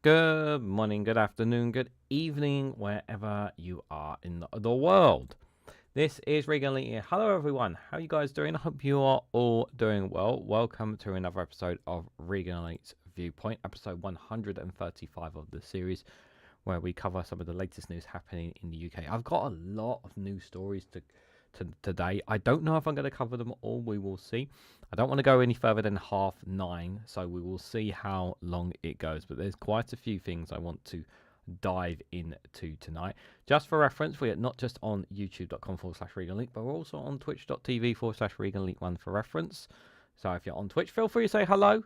Good morning, good afternoon, good evening, wherever you are in the world. This is Reganelite here. Hello, everyone. How are you guys doing? I hope you are all doing well. Welcome to another episode of Reganelite's Viewpoint, episode 135 of the series, where we cover some of the latest news happening in the UK. I've got a lot of news stories today. I don't know if I'm going to cover them all. We will see. I don't want to go any further than 9:30, so we will see how long it goes. But there's quite a few things I want to dive into tonight. Just for reference, we are not just on youtube.com/Reganelite, but we're also on twitch.tv/Reganelite1 for reference. So if you're on Twitch, feel free to say hello,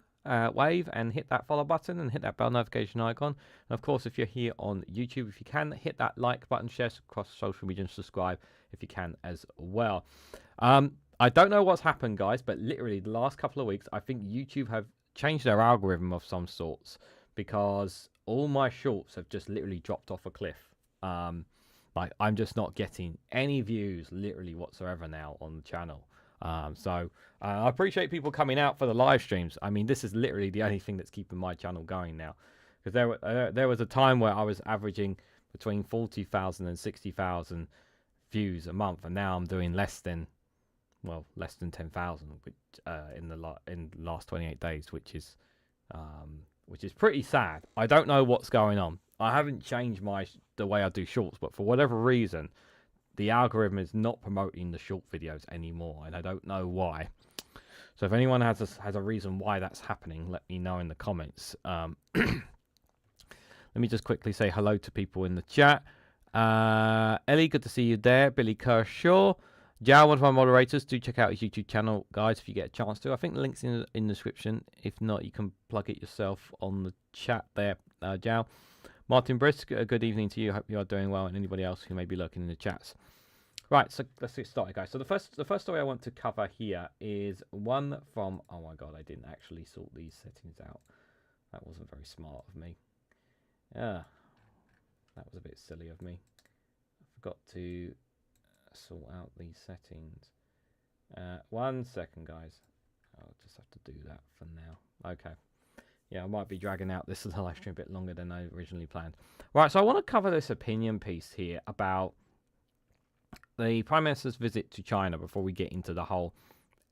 wave, and hit that follow button and hit that bell notification icon. And of course, if you're here on YouTube, if you can, hit that like button, share across social media, and subscribe if you can as well. I don't know what's happened, guys, but literally the last couple of weeks, I think YouTube have changed their algorithm of some sorts, because all my shorts have just literally dropped off a cliff. Like, I'm just not getting any views literally whatsoever now on the channel. So I appreciate people coming out for the live streams. I mean, this is literally the only thing that's keeping my channel going now, because there was a time where I was averaging between 40,000 and 60,000 views a month, and now I'm doing less than 10,000, which in the last 28 days, which is pretty sad. I don't know what's going on. I haven't changed the way I do shorts, but for whatever reason, the algorithm is not promoting the short videos anymore, and I don't know why. So if anyone has a reason why that's happening, let me know in the comments. Let me just quickly say hello to people in the chat. Ellie, good to see you there. Billy Kershaw. Jao, one of my moderators, do check out his YouTube channel, guys, if you get a chance to. I think the link's in the description. If not, you can plug it yourself on the chat there, Jao. Martin Brisk, good evening to you. Hope you are doing well, and anybody else who may be lurking in the chats. Right, so let's get started, guys. So the first story I want to cover here is one from... Oh, my God, I didn't actually sort these settings out. That wasn't very smart of me. Yeah, that was a bit silly of me. I forgot to sort out these settings. 1 second, guys. I'll just have to do that for now. Okay. Yeah, I might be dragging out this live stream a bit longer than I originally planned. Right, so I want to cover this opinion piece here about the Prime Minister's visit to China before we get into the whole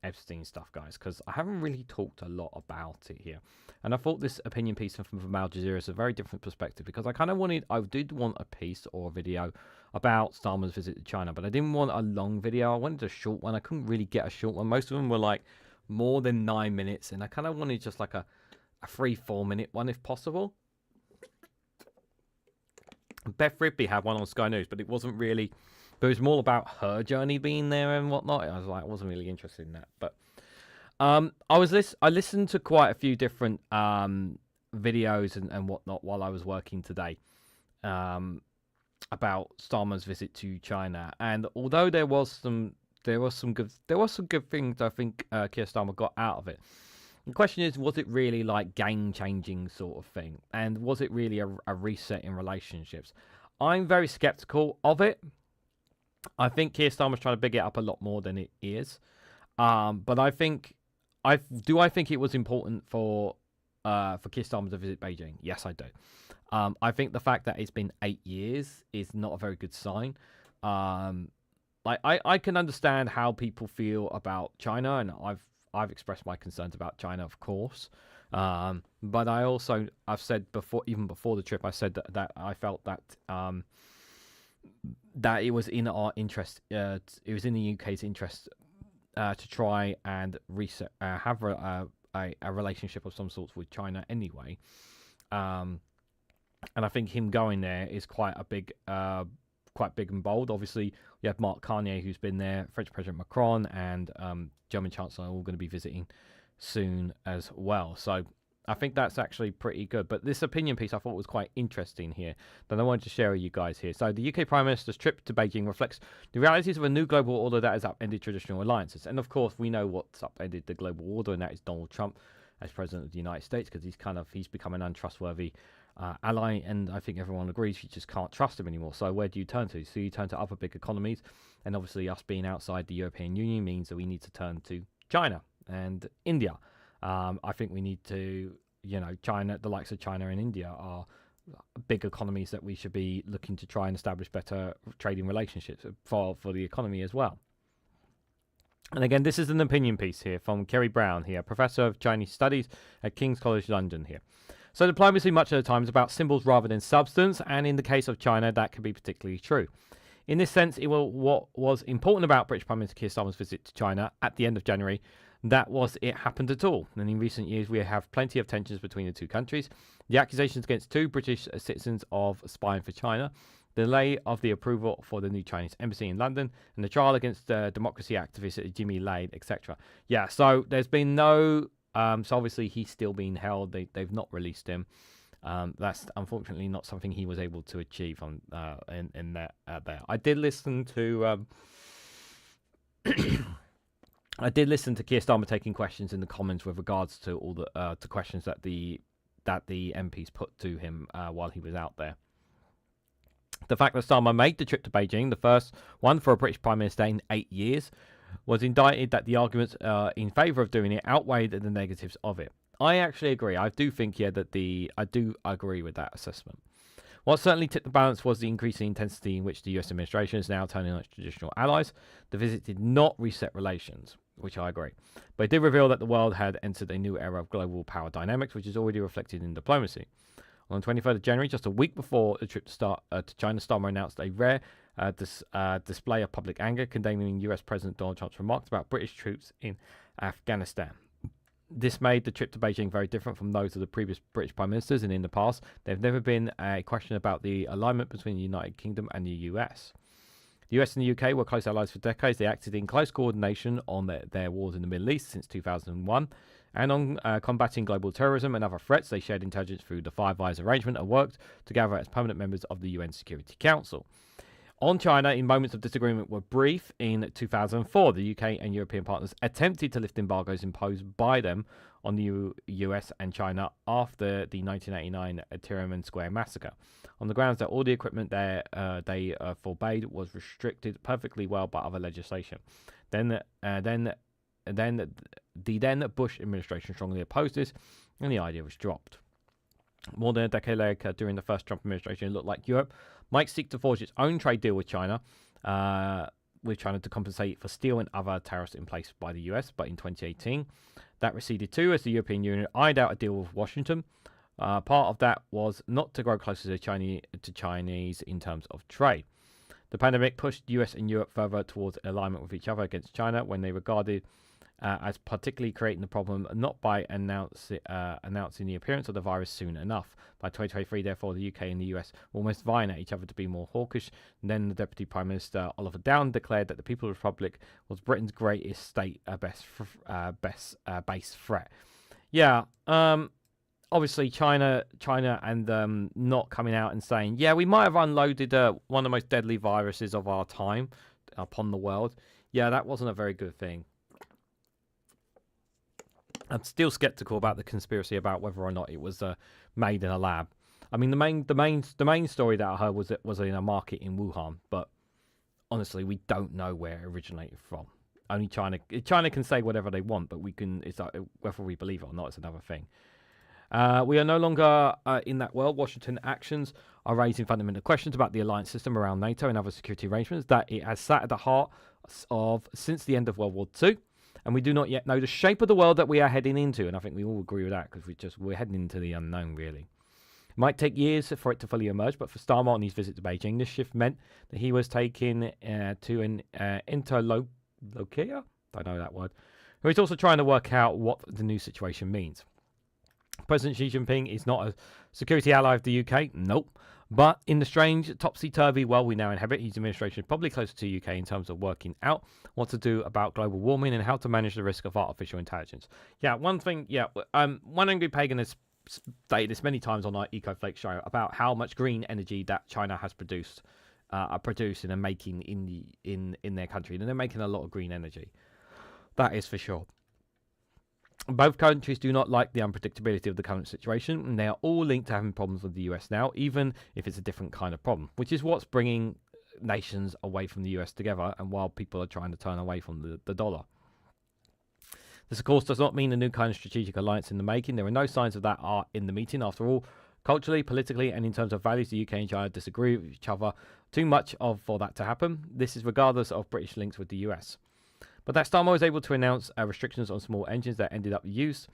Epstein stuff, guys, because I haven't really talked a lot about it here. And I thought this opinion piece from Al Jazeera is a very different perspective, because I did want a piece or a video about Starmer's visit to China, but I didn't want a long video. I wanted a short one. I couldn't really get a short one. Most of them were like more than 9 minutes, and I kind of wanted just like a 3-4 minute one if possible. Beth Rigby had one on Sky News, but it wasn't really... But it was more about her journey being there and whatnot. I was like, I wasn't really interested in that. But I listened to quite a few different videos and whatnot while I was working today about Starmer's visit to China. And although there was some good things I think Keir Starmer got out of it. The question is, was it really like game-changing sort of thing? And was it really a reset in relationships? I'm very skeptical of it. I think Keir Starmer's trying to big it up a lot more than it is. But I think it was important for Keir Starmer to visit Beijing? Yes, I do. I think the fact that it's been 8 years is not a very good sign. I can understand how people feel about China, and I've expressed my concerns about China, of course. But I've said before, even before the trip, I said that I felt that that it was in our interest. It was in the UK's interest to try and have a relationship of some sort with China anyway. And I think him going there is quite big and bold. Obviously, you have Mark Carney, who's been there, French President Macron, and German Chancellor are all going to be visiting soon as well. So I think that's actually pretty good. But this opinion piece I thought was quite interesting here that I wanted to share with you guys here. So the UK Prime Minister's trip to Beijing reflects the realities of a new global order that has upended traditional alliances. And of course, we know what's upended the global order, and that is Donald Trump as President of the United States, because he's become an untrustworthy ally, and I think everyone agrees you just can't trust him anymore. So where do you turn to? So you turn to other big economies, and obviously us being outside the European Union means that we need to turn to China and India. I think we need to China, the likes of China and India are big economies that we should be looking to try and establish better trading relationships for the economy as well. And again, this is an opinion piece here from Kerry Brown here, Professor of Chinese Studies at King's College London here. So diplomacy much of the time is about symbols rather than substance, and in the case of China, that can be particularly true. In this sense, what was important about British Prime Minister Keir Starmer's visit to China at the end of January, that was it happened at all. And in recent years, we have plenty of tensions between the two countries. The accusations against two British citizens of spying for China, the delay of the approval for the new Chinese embassy in London, and the trial against democracy activist Jimmy Lane, etc. Yeah, so there's been no... so obviously he's still being held. They've not released him. That's unfortunately not something he was able to achieve on in there. I did listen to I did listen to Keir Starmer taking questions in the comments with regards to all the to questions that the MPs put to him while he was out there. The fact that Starmer made the trip to Beijing, the first one for a British Prime Minister in 8 years, was indicted that the arguments in favour of doing it outweighed the negatives of it. I actually agree. I do think, that I do agree with that assessment. What certainly tipped the balance was the increasing intensity in which the US administration is now turning on its traditional allies. The visit did not reset relations, which I agree. But it did reveal that the world had entered a new era of global power dynamics, which is already reflected in diplomacy. On the 23rd of January, just a week before the trip to China, Starmer announced a rare display of public anger, condemning US President Donald Trump's remarks about British troops in Afghanistan. This made the trip to Beijing very different from those of the previous British Prime Ministers, and in the past, there have never been a question about the alignment between the United Kingdom and the US. The US and the UK were close allies for decades. They acted in close coordination on their wars in the Middle East since 2001, and on combating global terrorism and other threats. They shared intelligence through the Five Eyes arrangement and worked together as permanent members of the UN Security Council. On China, in moments of disagreement were brief, in 2004, the UK and European partners attempted to lift embargoes imposed by them on the US and China after the 1989 Tiananmen Square massacre, on the grounds that all the equipment they forbade was restricted perfectly well by other legislation. Then the Bush administration strongly opposed this, and the idea was dropped. More than a decade later, during the first Trump administration, it looked like Europe might seek to forge its own trade deal with China to compensate for steel and other tariffs in place by the US. But in 2018, that receded too, as the European Union eyed out a deal with Washington. Part of that was not to grow closer to Chinese in terms of trade. The pandemic pushed US and Europe further towards alignment with each other against China, when they regarded as particularly creating the problem not by announcing the appearance of the virus soon enough. By 2023, therefore, the UK and the US were almost vying at each other to be more hawkish. And then the Deputy Prime Minister, Oliver Dowden, declared that the People's Republic was Britain's greatest base threat. Yeah, obviously China and not coming out and saying, yeah, we might have unloaded one of the most deadly viruses of our time upon the world. Yeah, that wasn't a very good thing. I'm still skeptical about the conspiracy about whether or not it was made in a lab. I mean, the main story that I heard was it was in a market in Wuhan, but honestly, we don't know where it originated from. Only China can say whatever they want, but it's whether we believe it or not is another thing. We are no longer in that world. Washington actions are raising fundamental questions about the alliance system around NATO and other security arrangements that it has sat at the heart of since the end of World War II. And we do not yet know the shape of the world that we are heading into. And I think we all agree with that, because we're heading into the unknown, really. It might take years for it to fully emerge, but for Starmer on his visit to Beijing, this shift meant that he was taken to an interlocutor, don't know that word, who is also trying to work out what the new situation means. President Xi Jinping is not a security ally of the UK, nope. But in the strange, topsy-turvy world we now inhabit, his administration is probably closer to the UK in terms of working out what to do about global warming and how to manage the risk of artificial intelligence. Yeah, one thing, One Angry Pagan has stated this many times on our EcoFlake show about how much green energy that China has produced and making in their country. And they're making a lot of green energy. That is for sure. Both countries do not like the unpredictability of the current situation, and they are all linked to having problems with the US now, even if it's a different kind of problem, which is what's bringing nations away from the US together, and while people are trying to turn away from the dollar. This, of course, does not mean a new kind of strategic alliance in the making. There are no signs of that are in the meeting. After all, culturally, politically, and in terms of values, the UK and China disagree with each other too much for that to happen. This is regardless of British links with the US. But that Starmer was able to announce restrictions on small engines that ended up used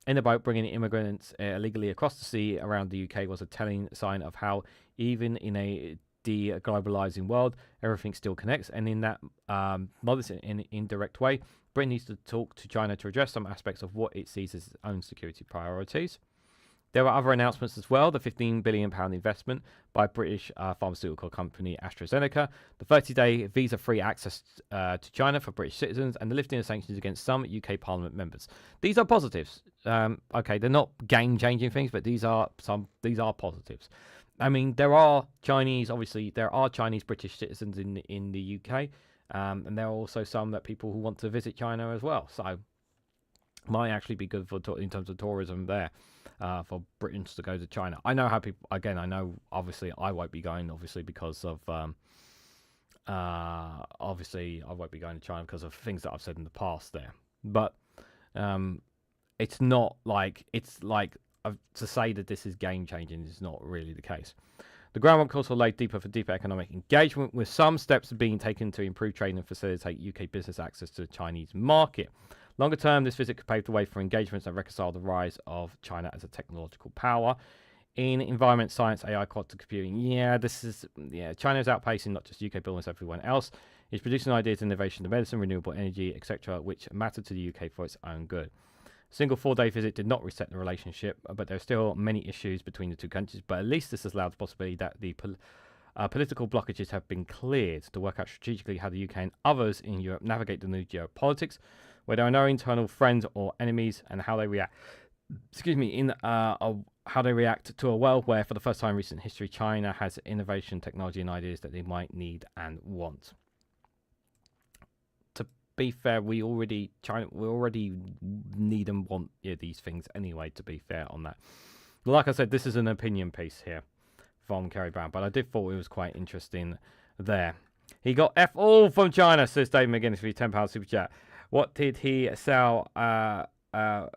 in the boat bringing immigrants illegally across the sea around the UK was a telling sign of how, even in a de-globalizing world, everything still connects. And in that modest and indirect way, Britain needs to talk to China to address some aspects of what it sees as its own security priorities. There were other announcements as well. The £15 billion investment by British pharmaceutical company AstraZeneca, the 30-day visa-free access to China for British citizens, and the lifting of sanctions against some UK Parliament members. These are positives. Okay, they're not game-changing things, but these are positives. I mean, there are Chinese British citizens in the UK, and there are also some that people who want to visit China as well. So, might actually be good in terms of tourism there. For Britons to go to China. I know how people, again, I know obviously I won't be going, obviously, because of, obviously I won't be going to China because of things that I've said in the past there. But it's not like, to say that this is game changing is not really the case. The groundwork also laid deeper for deeper economic engagement, with some steps being taken to improve trade and facilitate UK business access to the Chinese market. Longer term, this visit could pave the way for engagements that reconcile the rise of China as a technological power. In environment, science, AI, quantum computing, China is outpacing not just UK buildings, everyone else. It's producing ideas, innovation in medicine, renewable energy, etc., which matter to the UK for its own good. A single 4-day visit did not reset the relationship, but there are still many issues between the two countries. But at least this has allowed the possibility that the political blockages have been cleared to work out strategically how the UK and others in Europe navigate the new geopolitics, where there are no internal friends or enemies, and how they react. How they react to a world where, for the first time in recent history, China has innovation, technology, and ideas that they might need and want. To be fair, we already need and want these things anyway. To be fair on that, like I said, this is an opinion piece here from Kerry Brown, but I did thought it was quite interesting there. He got F all from China, says Dave McGinnis for his £10 super chat. What did he sell?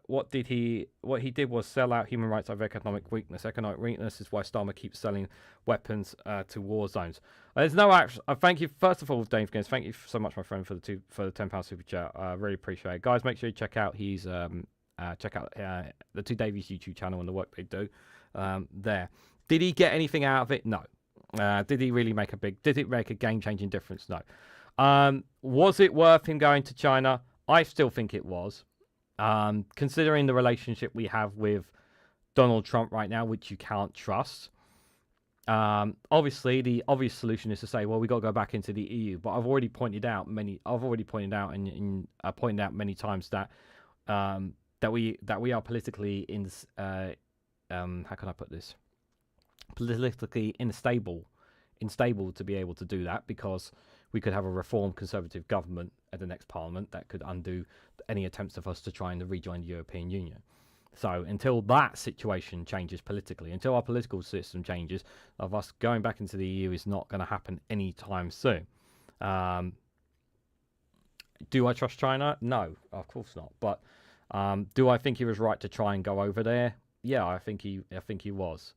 What he did was sell out human rights over economic weakness. Economic weakness is why Starmer keeps selling weapons to war zones. There's no actual. Thank you, first of all, Dave McGinnis. Thank you so much, my friend, for the £10 super chat. I really appreciate it, guys. Make sure you check out the Two Davies YouTube channel and the work they do there. Did he get anything out of it? No. Did he really make did it make a game-changing difference? No. Was it worth him going to China? I still think it was. Considering the relationship we have with Donald Trump right now, which you can't trust. Obviously, the obvious solution is to say, well, we got to go back into the EU. But I've already pointed out many times that we are politically how can I put this? Politically unstable to be able to do that, because we could have a reformed conservative government at the next parliament that could undo any attempts of us to try and rejoin the European Union. So until that situation changes politically, until our political system changes, of us going back into the EU is not going to happen anytime soon. Do I trust China? No, of course not. But do I think he was right to try and go over there? Yeah, I think he was.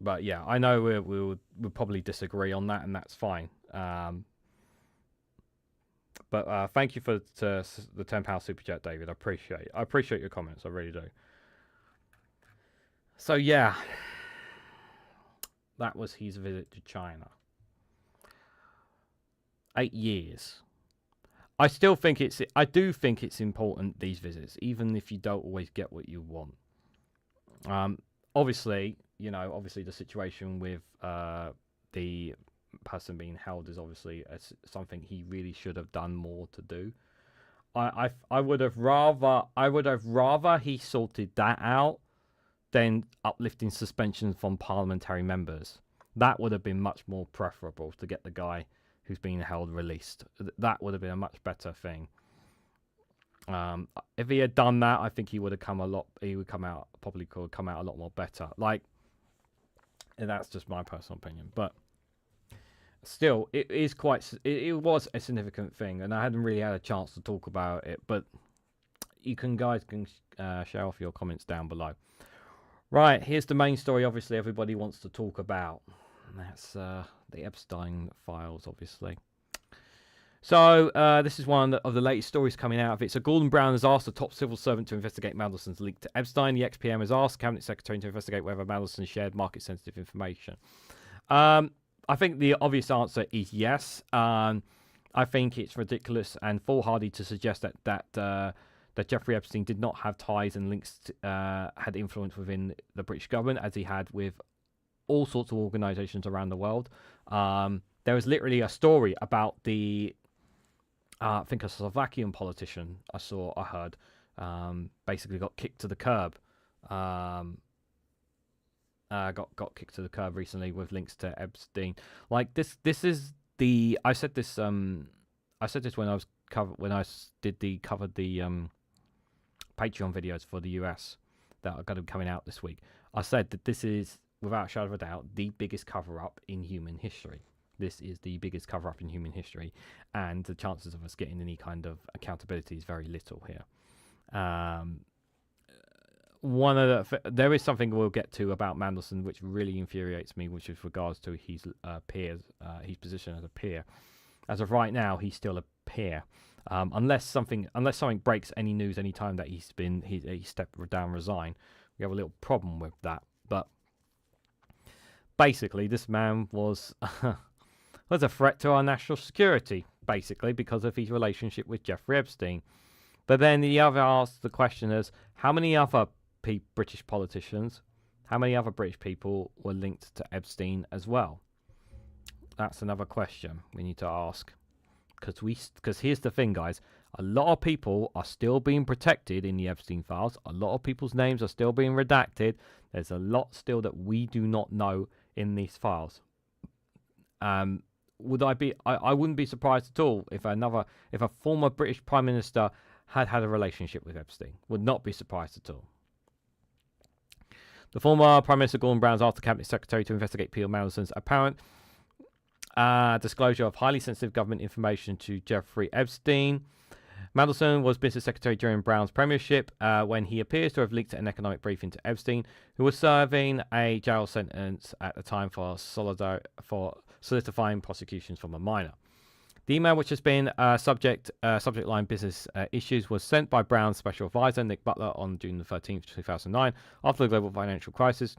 But yeah, I know we'll probably disagree on that, and that's fine. But thank you for the £10 super chat, David. I appreciate your comments. I really do. So yeah, that was his visit to China. 8 years. I do think it's important, these visits, even if you don't always get what you want. Obviously the situation with the person being held is obviously something he really should have done more to do. I would have rather he sorted that out than uplifting suspensions from parliamentary members. That would have been much more preferable, to get the guy who's being held released. That would have been a much better thing. If he had done that, I think he would come out a lot more better. And that's just my personal opinion. But still, it is quite. It was a significant thing, and I hadn't really had a chance to talk about it. But guys can share off your comments down below. Right, here's the main story. Obviously, everybody wants to talk about. That's the Epstein files, obviously. So this is one of the latest stories coming out of it. So Gordon Brown has asked the top civil servant to investigate Mandelson's link to Epstein. The ex-PM has asked the Cabinet Secretary to investigate whether Mandelson shared market-sensitive information. I think the obvious answer is yes. I think it's ridiculous and foolhardy to suggest that Jeffrey Epstein did not have ties and links to, had influence within the British government, as he had with all sorts of organisations around the world. There was literally a story about the I think a Slovakian politician I heard basically got kicked to the curb. Got kicked to the curb recently with links to Epstein. Like this is the I said this when I was covered covered the Patreon videos for the US that are going to be coming out this week. I said that this is without a shadow of a doubt the biggest cover up in human history. This is the biggest cover-up in human history, and the chances of us getting any kind of accountability is very little here. There is something we'll get to about Mandelson which really infuriates me, which is regards to his his position as a peer. As of right now, he's still a peer, unless something breaks any news any time that he stepped down, resign. We have a little problem with that, but basically, this man was. Was a threat to our national security, basically, because of his relationship with Jeffrey Epstein. But then the other asks the question is, how many other British politicians, how many other British people were linked to Epstein as well? That's another question we need to ask. Because here's the thing, guys. A lot of people are still being protected in the Epstein files. A lot of people's names are still being redacted. There's a lot still that we do not know in these files. I wouldn't be surprised at all if a former British Prime Minister had a relationship with Epstein. Would not be surprised at all. The former Prime Minister Gordon Brown asked the Cabinet Secretary to investigate Peter Mandelson's apparent disclosure of highly sensitive government information to Jeffrey Epstein. Mandelson was Business Secretary during Brown's premiership when he appears to have leaked an economic briefing to Epstein, who was serving a jail sentence at the time for solidifying prosecutions from a minor. The email, which has been subject line business issues, was sent by Brown's special advisor, Nick Butler, on June the 13th, 2009, after the global financial crisis.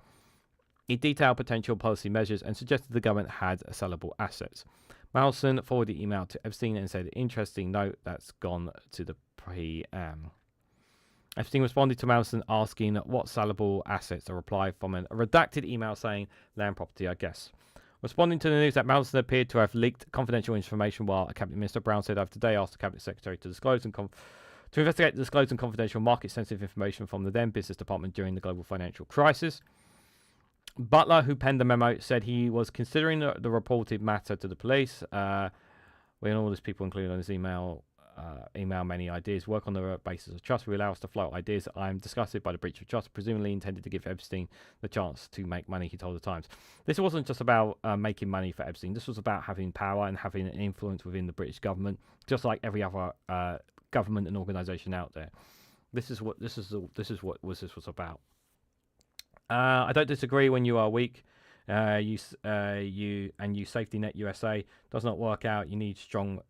It detailed potential policy measures and suggested the government had sellable assets. Mandelson forwarded the email to Epstein and said, interesting note that's gone to the PM. Epstein responded to Mandelson asking what sellable assets, a reply from a redacted email saying land property, I guess. Responding to the news that Mandelson appeared to have leaked confidential information while a cabinet minister, Brown said, I've today asked the cabinet secretary to investigate the disclosed and confidential market-sensitive information from the then business department during the global financial crisis. Butler, who penned the memo, said he was considering the reported matter to the police. When all these people included on his email many ideas, work on the basis of trust. We allow us to float ideas. I am disgusted by the breach of trust, presumably intended to give Epstein the chance to make money, he told the Times. This wasn't just about making money for Epstein. This was about having power and having an influence within the British government, just like every other government and organisation out there. This is what this was about. I don't disagree when you are weak. You safety net USA does not work out. You need strong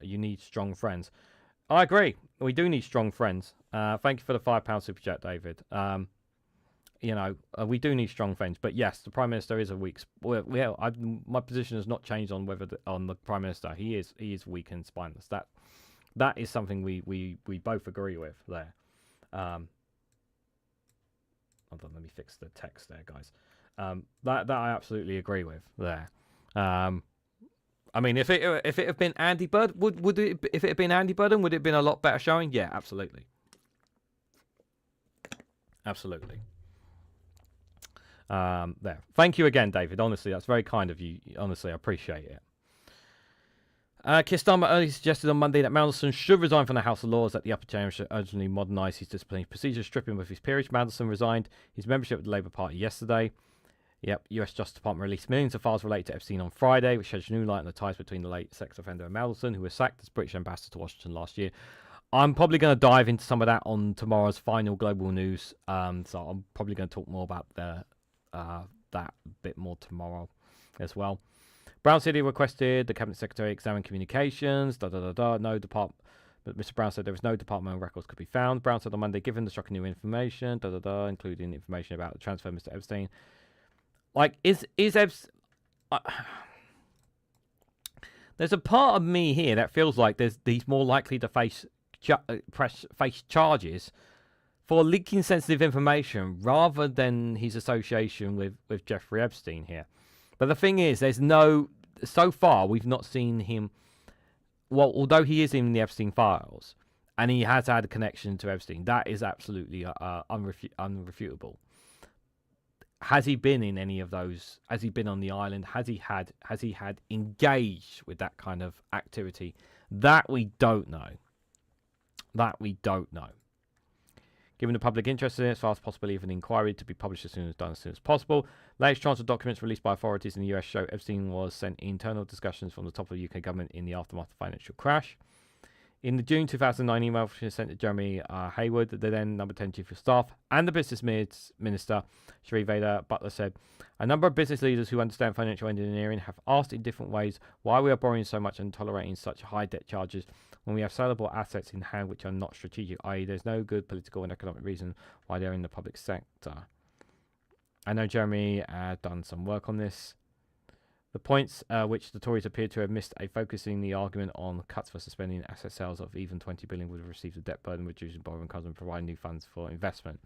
friends. I agree. We do need strong friends. Thank you for the £5 super chat, David. We do need strong friends. But yes, the Prime Minister is a weak. My position has not changed on on the Prime Minister. He is weak and spineless. That is something we both agree with there. Hold on, let me fix the text there, guys. That I absolutely agree with there. I mean, if it had been Andy Bird, if it had been Andy Burden, would it have been a lot better showing? Yeah, absolutely. Absolutely. There. Thank you again, David. Honestly, that's very kind of you. Honestly, I appreciate it. Keir Starmer earlier suggested on Monday that Mandelson should resign from the House of Lords, that the upper chamber should urgently modernise his disciplinary procedures, stripping with his peerage. Mandelson resigned his membership of the Labour Party yesterday. Yep, US Justice Department released millions of files related to Epstein on Friday, which sheds new light on the ties between the late sex offender and Mandelson, who was sacked as British ambassador to Washington last year. I'm probably going to dive into some of that on tomorrow's final global news. So I'm probably going to talk more about that bit more tomorrow as well. Brown City requested the Cabinet Secretary examine communications. No department. But Mr. Brown said there was no departmental records could be found. Brown said on Monday, given the shocking new information, including information about the transfer of Mr. Epstein. Like, is Epstein... there's a part of me here that feels like he's more likely to face charges for leaking sensitive information rather than his association with Jeffrey Epstein here. But the thing is, so far, we've not seen him... Well, although he is in the Epstein files, and he has had a connection to Epstein, that is absolutely unrefutable. Has he been in any of those? Has he been on the island? Has he had engaged with that kind of activity? That we don't know. Given the public interest in it, as far as possibility of an inquiry to be published as soon as possible. Latest tranche of documents released by authorities in the US show Epstein was sent internal discussions from the top of the UK government in the aftermath of the financial crash. In the June 2009 email sent to Jeremy Hayward, the then number 10 chief of staff, and the business minister, Sri Veda Butler said, a number of business leaders who understand financial engineering have asked in different ways why we are borrowing so much and tolerating such high debt charges when we have sellable assets in hand which are not strategic, i.e. there's no good political and economic reason why they're in the public sector. I know Jeremy had done some work on this. The points which the Tories appear to have missed a focusing the argument on cuts for suspending asset sales of even 20 billion would have received a debt burden, reducing borrowing costs and providing new funds for investment.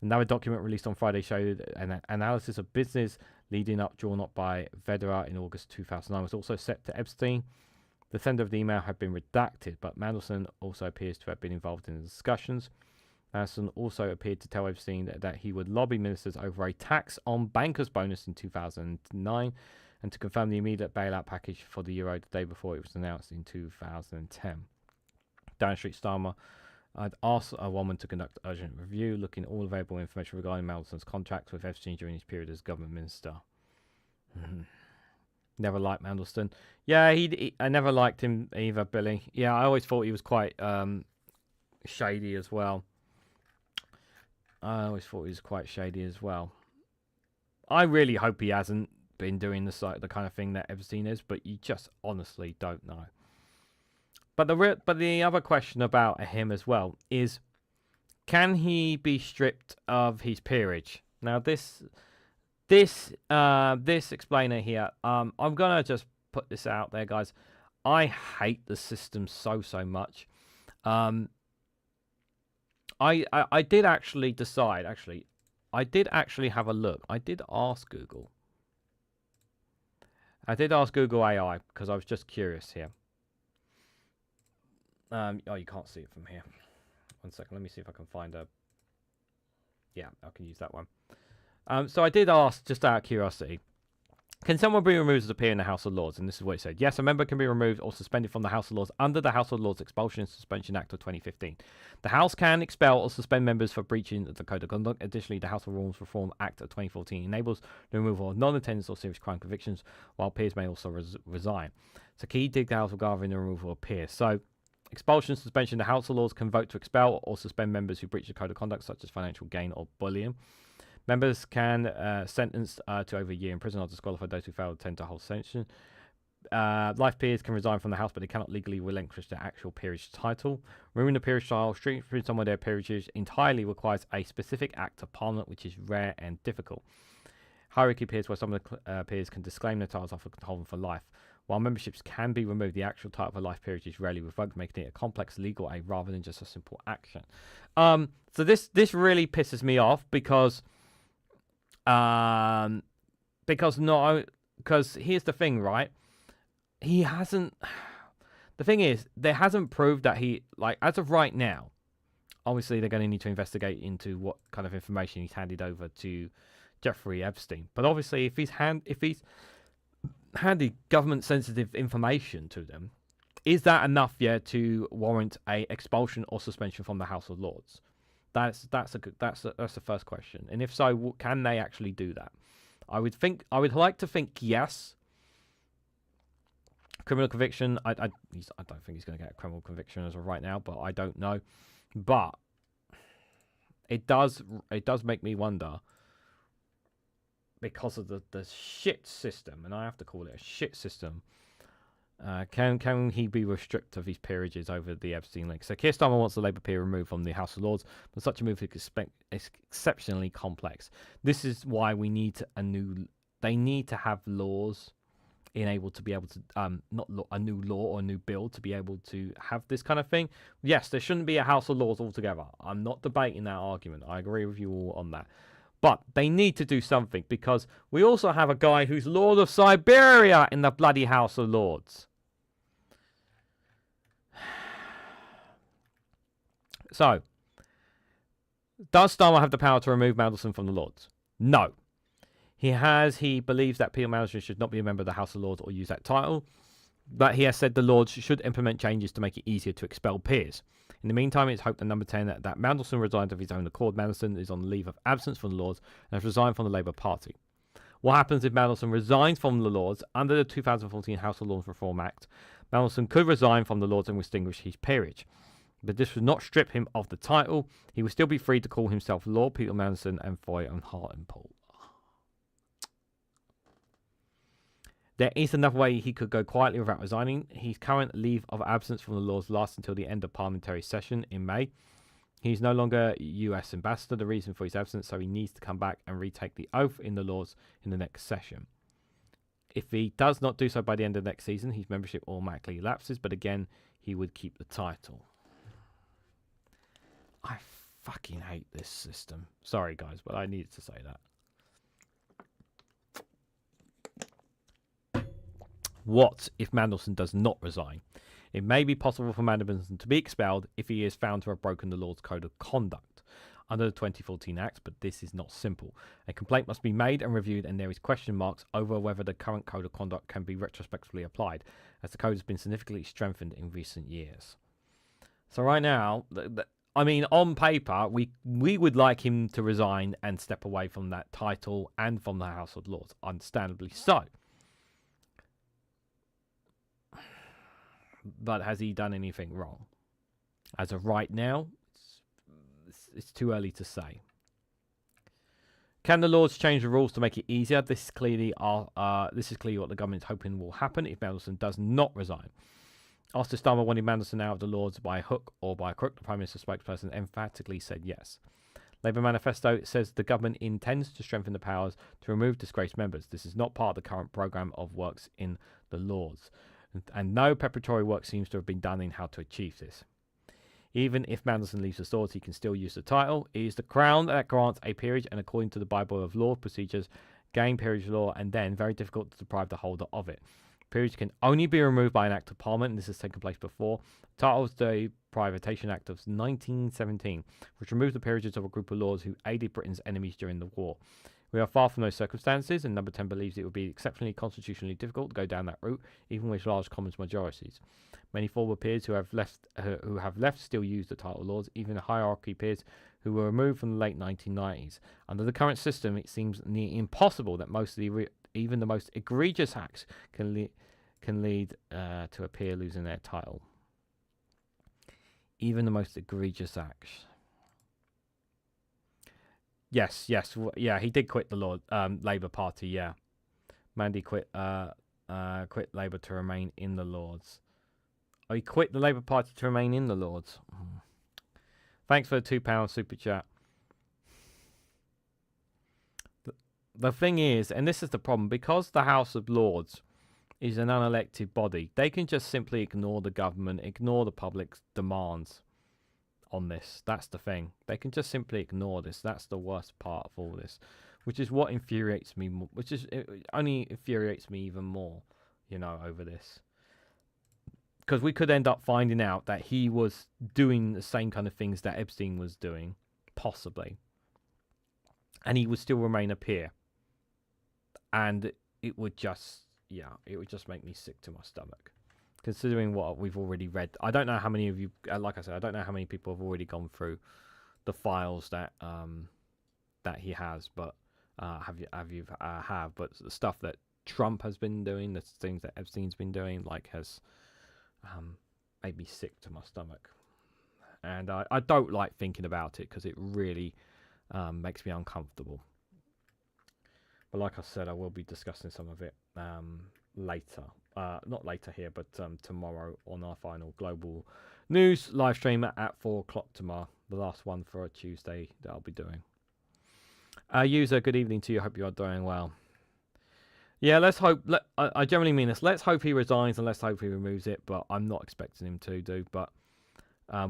Another document released on Friday showed an analysis of business leading up, drawn up by Vedera in August 2009, was also set to Epstein. The sender of the email had been redacted, but Mandelson also appears to have been involved in the discussions. Mandelson also appeared to tell Epstein that he would lobby ministers over a tax on bankers' bonus in 2009 and to confirm the immediate bailout package for the euro the day before it was announced in 2010. Down Street Starmer had asked a woman to conduct an urgent review, looking at all available information regarding Mandelson's contracts with Epstein during his period as government minister. Never liked Mandelson. Yeah, I never liked him either, Billy. Yeah, I always thought he was quite shady as well. I really hope he hasn't been doing the kind of thing that Epstein is, but you just honestly don't know. But the other question about him as well is, can he be stripped of his peerage? Now this explainer here, I'm gonna just put this out there, guys. I hate the system so much. I did actually decide. I did actually have a look. I did ask Google AI because I was just curious here. Oh, you can't see it from here. 1 second. Let me see if I can find a... Yeah, I can use that one. So I did ask, just out of curiosity, can someone be removed as a peer in the House of Lords? And this is what it said. Yes, a member can be removed or suspended from the House of Lords under the House of Lords Expulsion and Suspension Act of 2015. The House can expel or suspend members for breaching the Code of Conduct. Additionally, the House of Rules Reform Act of 2014 enables the removal of non-attendance or serious crime convictions, while peers may also resign. So key details regarding the removal of peers. So expulsion and suspension, the House of Lords can vote to expel or suspend members who breach the Code of Conduct, such as financial gain or bullying. Members can sentence to over a year in prison or disqualify those who fail to attend to hold session. Life peers can resign from the House, but they cannot legally relinquish their actual peerage title. Removing the peerage title, stripping someone their peerages entirely requires a specific act of Parliament, which is rare and difficult. Hierarchy peers, where some of the peers can disclaim their titles often hold them for life. While memberships can be removed, the actual title of a life peerage is rarely revoked, making it a complex legal aid rather than just a simple action. So this really pisses me off because here's the thing, right? He hasn't. The thing is, there hasn't proved that he, like, as of right now. Obviously, they're going to need to investigate into what kind of information he's handed over to Jeffrey Epstein. But obviously, if he's handed government-sensitive information to them, is that enough yet to warrant a expulsion or suspension from the House of Lords? That's the first question. And if so, can they actually do that? I would like to think yes. Criminal conviction. I don't think he's going to get a criminal conviction as of right now, but I don't know. But it does make me wonder, because of the shit system, and I have to call it a shit system. Can he be restricted of his peerages over the Epstein link? So Keir Starmer wants the Labour peer removed from the House of Lords, but such a move is exceptionally complex. This is why we need they need to have laws able to be able to a new law or a new bill to be able to have this kind of thing. Yes, there shouldn't be a House of Lords altogether. I'm not debating that argument. I agree with you all on that. But they need to do something, because we also have a guy who's Lord of Siberia in the bloody House of Lords. So, does Starmer have the power to remove Mandelson from the Lords? No. He believes that Peter Mandelson should not be a member of the House of Lords or use that title, but he has said the Lords should implement changes to make it easier to expel peers. In the meantime, it's hoped that number 10 that Mandelson resigns of his own accord. Mandelson is on leave of absence from the Lords and has resigned from the Labour Party. What happens if Mandelson resigns from the Lords? Under the 2014 House of Lords Reform Act, Mandelson could resign from the Lords and extinguish his peerage. But this would not strip him of the title. He would still be free to call himself Lord Peter Mandelson and Foy and Hartlepool. There is another way he could go quietly without resigning. His current leave of absence from the Lords lasts until the end of parliamentary session in May. He's no longer US ambassador, the reason for his absence, so he needs to come back and retake the oath in the Lords in the next session. If he does not do so by the end of next season, his membership automatically lapses, but again, he would keep the title. I fucking hate this system. Sorry, guys, but I needed to say that. What if Mandelson does not resign? It may be possible for Mandelson to be expelled if he is found to have broken the Lord's Code of Conduct under the 2014 Act, but this is not simple. A complaint must be made and reviewed, and there is question marks over whether the current Code of Conduct can be retrospectively applied, as the code has been significantly strengthened in recent years. So right now, I mean, on paper, we would like him to resign and step away from that title and from the House of Lords, understandably so. But has he done anything wrong? As of right now, it's too early to say. Can the Lords change the rules to make it easier? This is clearly what the government is hoping will happen if Mandelson does not resign. After Starmer wanted Mandelson out of the Lords by hook or by crook, the Prime Minister's spokesperson emphatically said yes. Labour manifesto says the government intends to strengthen the powers to remove disgraced members. This is not part of the current programme of works in the Lords, and no preparatory work seems to have been done in how to achieve this. Even if Mandelson leaves the Lords, he can still use the title. It is the Crown that grants a peerage, and according to the Bible of Law procedures, gain peerage law, and then very difficult to deprive the holder of it. Peerage can only be removed by an Act of Parliament, and this has taken place before. The title is the Privatisation Act of 1917, which removed the peerages of a group of lords who aided Britain's enemies during the war. We are far from those circumstances, and Number 10 believes it would be exceptionally constitutionally difficult to go down that route, even with large Commons majorities. Many former peers who have left still use the title Lords, even hierarchy peers who were removed from the late 1990s. Under the current system, it seems near impossible that even the most egregious acts can lead to a peer losing their title. Even the most egregious acts. Yes, yeah, he did quit the Labour Party, yeah. Mandy quit Labour to remain in the Lords. Oh, he quit the Labour Party to remain in the Lords. Thanks for the £2 super chat. The thing is, and this is the problem, because the House of Lords is an unelected body, they can just simply ignore the government, ignore the public's demands on this. That's the thing. They can just simply ignore this. That's the worst part of all this, which is what infuriates me more, it only infuriates me even more, over this. Because we could end up finding out that he was doing the same kind of things that Epstein was doing, possibly. And he would still remain a peer. And it would just make me sick to my stomach. Considering what we've already read. I don't know how many of you, like I said, I don't know how many people have already gone through the files that he has, but but the stuff that Trump has been doing, the things that Epstein's been doing, like has made me sick to my stomach. And I don't like thinking about it because it really makes me uncomfortable. But like I said, I will be discussing some of it later. Not later here, but tomorrow on our final global news live stream at 4 o'clock tomorrow. The last one for a Tuesday that I'll be doing. User, good evening to you. Hope you are doing well. Yeah, let's hope. I generally mean this. Let's hope he resigns and let's hope he removes it. But I'm not expecting him to do. But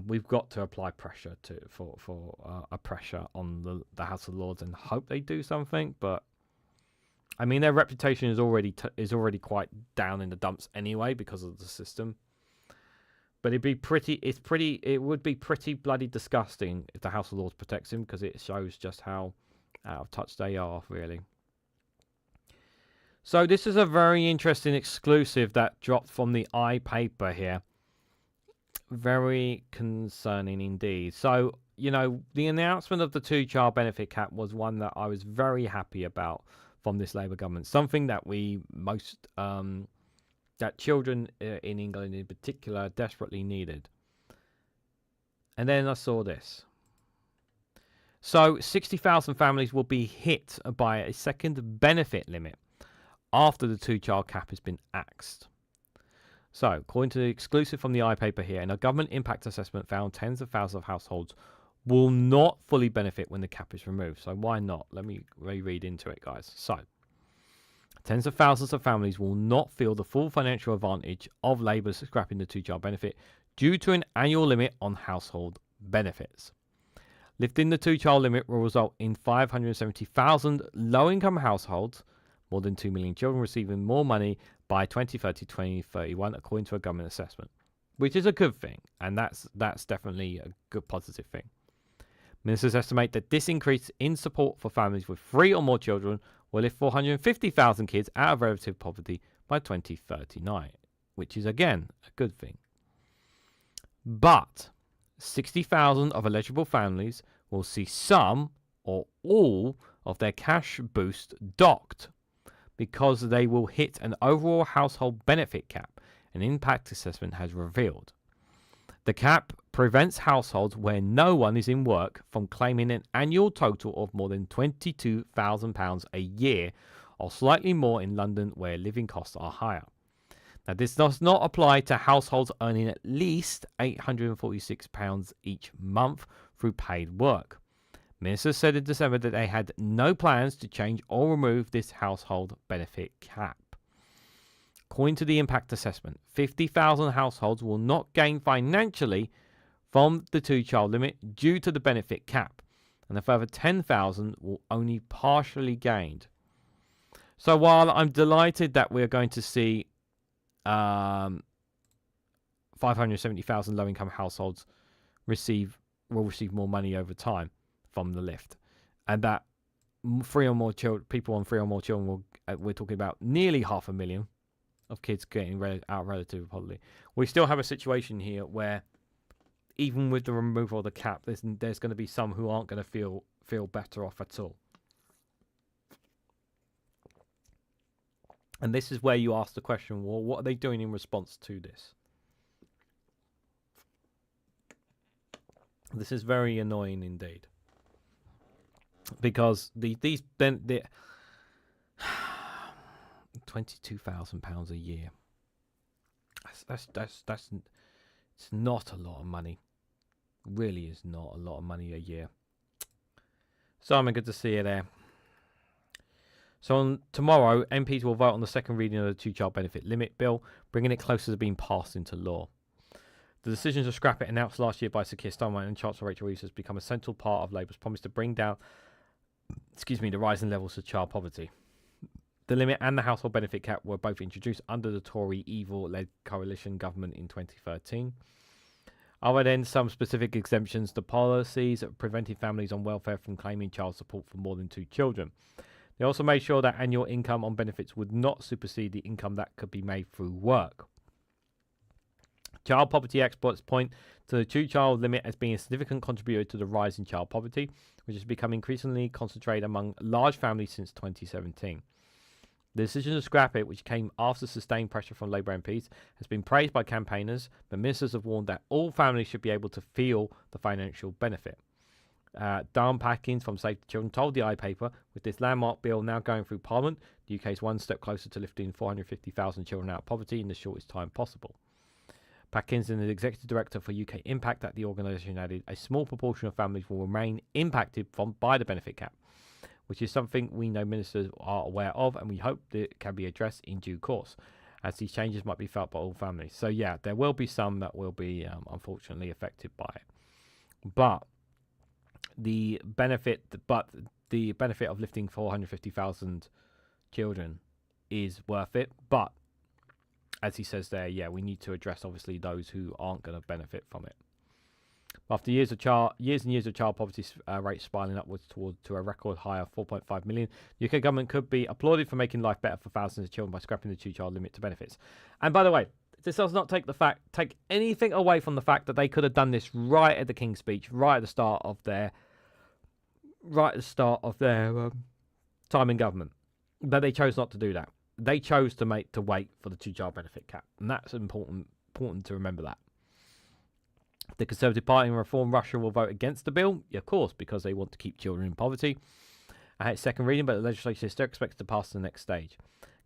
we've got to apply pressure for a pressure on the House of Lords and hope they do something. But I mean, their reputation is already quite down in the dumps anyway because of the system. But it would be pretty bloody disgusting if the House of Lords protects him, because it shows just how out of touch they are, really. So this is a very interesting exclusive that dropped from the iPaper here. Very concerning indeed. So, you know, the announcement of the 2-child benefit cap was one that I was very happy about from this Labour government. Something that that children in England in particular desperately needed. And then I saw this. So 60,000 families will be hit by a second benefit limit after the 2-child cap has been axed. So, according to the exclusive from the iPaper here, and a government impact assessment found tens of thousands of households will not fully benefit when the cap is removed. So why not? Let me reread into it, guys. So, tens of thousands of families will not feel the full financial advantage of Labour scrapping the 2-child benefit due to an annual limit on household benefits. Lifting the 2-child limit will result in 570,000 low-income households, more than 2 million children, receiving more money by 2030-2031, according to a government assessment, which is a good thing, and that's definitely a good positive thing. Ministers estimate that this increase in support for families with 3 or more children will lift 450,000 kids out of relative poverty by 2039, which is again a good thing. But 60,000 of eligible families will see some or all of their cash boost docked, because they will hit an overall household benefit cap, an impact assessment has revealed. The cap prevents households where no one is in work from claiming an annual total of more than £22,000 a year, or slightly more in London where living costs are higher. Now, this does not apply to households earning at least £846 each month through paid work. Ministers said in December that they had no plans to change or remove this household benefit cap. According to the impact assessment, 50,000 households will not gain financially from the 2-child limit due to the benefit cap, and a further 10,000 will only partially gain. So while I'm delighted that we're going to see 570,000 low-income households will receive more money over time from the lift, and that 3 or more people on 3 or more children we're talking about nearly 500,000 of kids getting out of relative poverty. We still have a situation here where even with the removal of the cap, there's going to be some who aren't going to feel better off at all. And this is where you ask the question, well, what are they doing in response to this? This is very annoying indeed. Because these £22,000 a year. That's it's not a lot of money. Really is not a lot of money a year. Simon, good to see you there. So tomorrow, MPs will vote on the second reading of the 2-child benefit limit bill, bringing it closer to being passed into law. The decision to scrap it, announced last year by Sir Keir Starmer and Chancellor Rachel Reeves, has become a central part of Labour's promise to bring down the rising levels of child poverty. The limit and the household benefit cap were both introduced under the Tory Evil-led coalition government in 2013. Other than some specific exemptions, the policies prevented families on welfare from claiming child support for more than 2 children. They also made sure that annual income on benefits would not supersede the income that could be made through work. Child poverty experts point to the two-child limit as being a significant contributor to the rise in child poverty, which has become increasingly concentrated among large families since 2017. The decision to scrap it, which came after sustained pressure from Labour MPs, has been praised by campaigners, but ministers have warned that all families should be able to feel the financial benefit. Dan Packins from Save the Children told the iPaper, with this landmark bill now going through Parliament, the UK is one step closer to lifting 450,000 children out of poverty in the shortest time possible. Packins, the executive director for UK Impact at the organisation, added, a small proportion of families will remain impacted by the benefit cap, which is something we know ministers are aware of, and we hope that it can be addressed in due course, as these changes might be felt by all families. So yeah, there will be some that will be unfortunately affected by it, but the benefit of lifting 450,000 children is worth it. But as he says there, yeah, we need to address obviously those who aren't going to benefit from it. After years and years of child poverty rates spiraling upwards to a record high of 4.5 million, the UK government could be applauded for making life better for thousands of children by scrapping the two-child limit to benefits. And by the way, this does not take anything away from the fact that they could have done this right at the King's Speech, right at the start of their time in government. But they chose not to do that. They chose to wait for the two-child benefit cap, and that's important to remember that. The Conservative Party and Reform Russia will vote against the bill, of course, because they want to keep children in poverty. I had its second reading, but the legislation is still expected to pass to the next stage.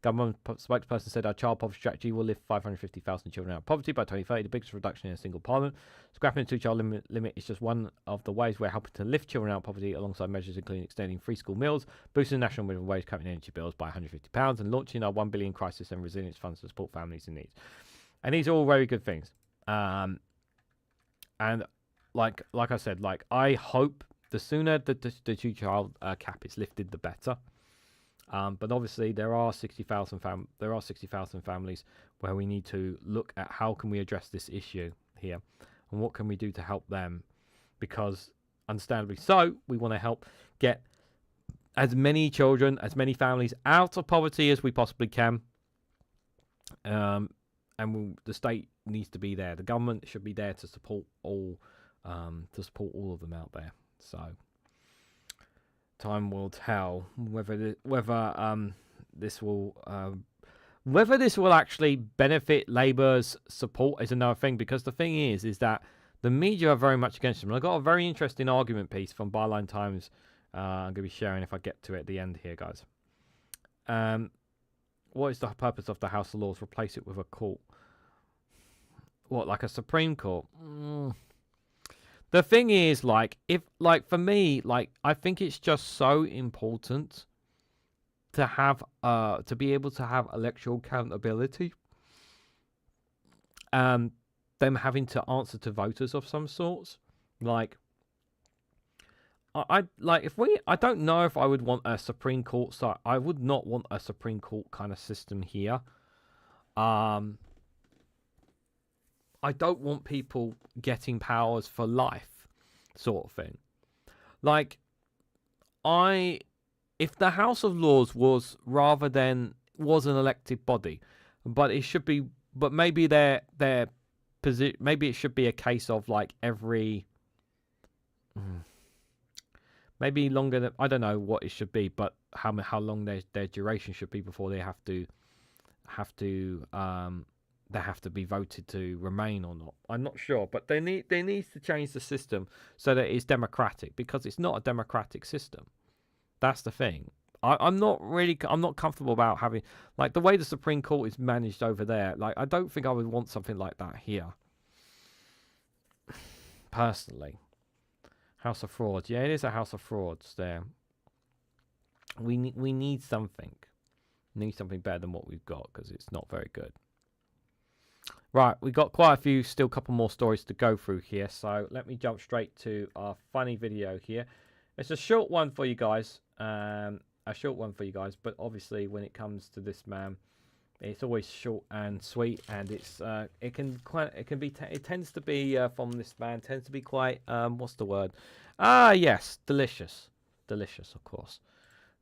Government spokesperson said our child poverty strategy will lift 550,000 children out of poverty by 2030, the biggest reduction in a single parliament. Scrapping the two-child limit is just one of the ways we're helping to lift children out of poverty, alongside measures including extending free school meals, boosting the national minimum wage, cutting energy bills by £150, and launching our £1 billion crisis and resilience funds to support families in need. And these are all very good things. And like I said, I hope the sooner the two-child cap is lifted, the better. But obviously there are 60,000 families where we need to look at how can we address this issue here, and what can we do to help them, because understandably so, we want to help get as many children, as many families out of poverty as we possibly can. The state needs to be there. The government should be there to support all of them out there. So time will tell whether this will actually benefit Labour's support is another thing, because the thing is that the media are very much against them. And I got a very interesting argument piece from Byline Times. I'm going to be sharing if I get to it at the end here, guys. What is the purpose of the House of Lords? Replace it with a court. What, like a Supreme Court? The thing is, for me, I think it's just so important to have, to be able to have electoral accountability. Them having to answer to voters of some sorts. I don't know if I would want a Supreme Court. So I would not want a Supreme Court kind of system here. I don't want people getting powers for life, sort of thing. If the House of Lords was an elected body, but it should be, but maybe maybe it should be a case of maybe longer than, I don't know what it should be, but how long their duration should be before they have to be voted to remain or not. I'm not sure, but they need to change the system so that it's democratic, because it's not a democratic system. That's the thing. I'm not comfortable about having the way the Supreme Court is managed over there. I don't think I would want something like that here. Personally, House of Frauds. Yeah, it is a House of Frauds. There. We need something. We need something better than what we've got, because it's not very good. Right, we've got quite a few, still a couple more stories to go through here. So let me jump straight to our funny video here. It's a short one for you guys. But obviously when it comes to this man, it's always short and sweet, and it tends to be from this man tends to be quite what's the word? Yes, delicious, of course.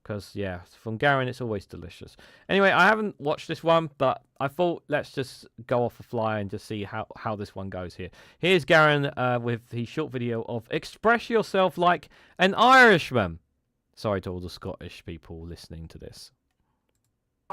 because, yeah, from Garen, it's always delicious. Anyway, I haven't watched this one, but I thought let's just go off a fly and just see how this one goes here. Here's Garen with his short video of Express Yourself Like an Irishman. Sorry to all the Scottish people listening to this.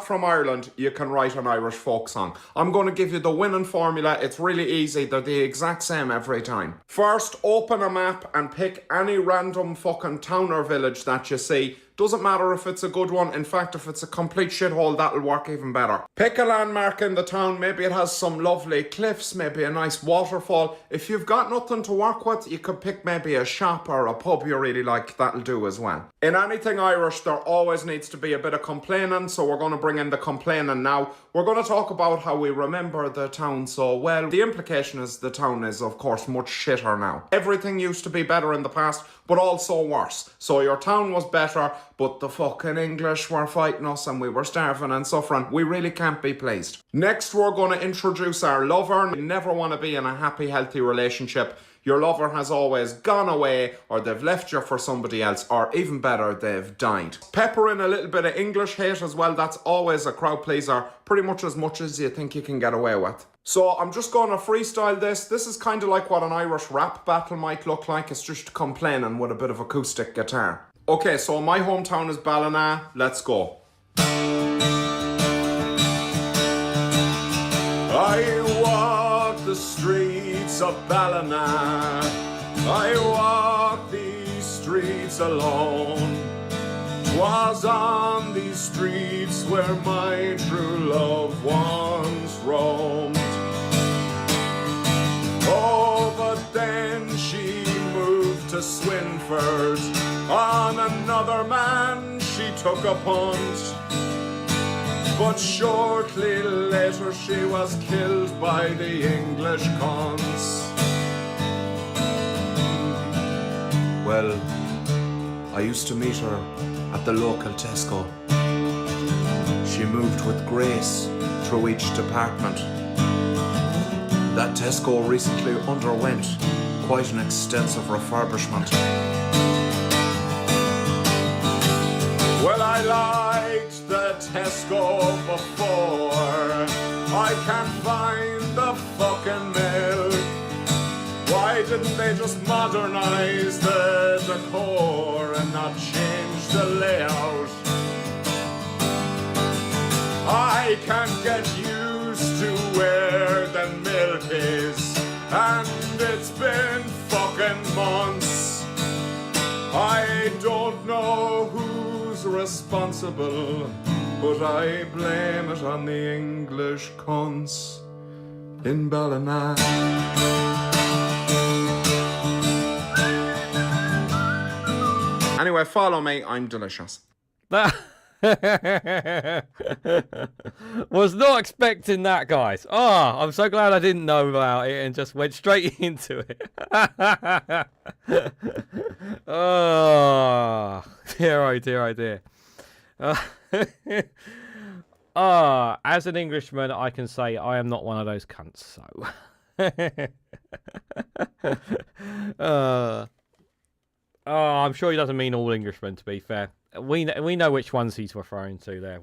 From Ireland, you can write an Irish folk song. I'm going to give you the winning formula. It's really easy. They're the exact same every time. First, open a map and pick any random fucking town or village that you see. Doesn't matter if it's a good one. In fact, if it's a complete shithole, that'll work even better. Pick a landmark in the town. Maybe it has some lovely cliffs, maybe a nice waterfall. If you've got nothing to work with, you could pick maybe a shop or a pub you really like. That'll do as well. In anything Irish, there always needs to be a bit of complaining, so we're going to bring in the complaining now. We're going to talk about how we remember the town so well. The implication is the town is, of course, much shitter now. Everything used to be better in the past, but also worse. So your town was better, but the fucking English were fighting us and we were starving and suffering. We really can't be pleased. Next, we're going to introduce our lover. You never want to be in a happy, healthy relationship. Your lover has always gone away, or they've left you for somebody else, or even better, they've died. Pepper in a little bit of English hate as well. That's always a crowd pleaser, pretty much as you think you can get away with. So I'm just going to freestyle this. This is kind of like what an Irish rap battle might look like. It's just complaining with a bit of acoustic guitar. Okay, so my hometown is Ballina. Let's go. I walk the streets of Ballina. I walk these streets alone. 'Twas on these streets where my true love once roamed. Oh, but then she moved to Swinford. On another man she took a punt. But shortly later she was killed by the English cunts. Well, I used to meet her at the local Tesco. She moved with grace through each department. That Tesco recently underwent quite an extensive refurbishment. Well, I liked the Tesco before. I can't find the fucking milk. Why didn't they just modernise the decor and not change the layout? I can't get used to where the milk is, and it's been fucking months. I don't know who's responsible, but I blame it on the English cunts in Ballina. Anyway, follow me, I'm delicious. Was not expecting that, guys. Oh, I'm so glad I didn't know about it and just went straight into it. Oh, dear, oh dear, oh dear. As an Englishman, I can say I am not one of those cunts, so... I'm sure he doesn't mean all Englishmen, to be fair. We know which ones he's referring to there.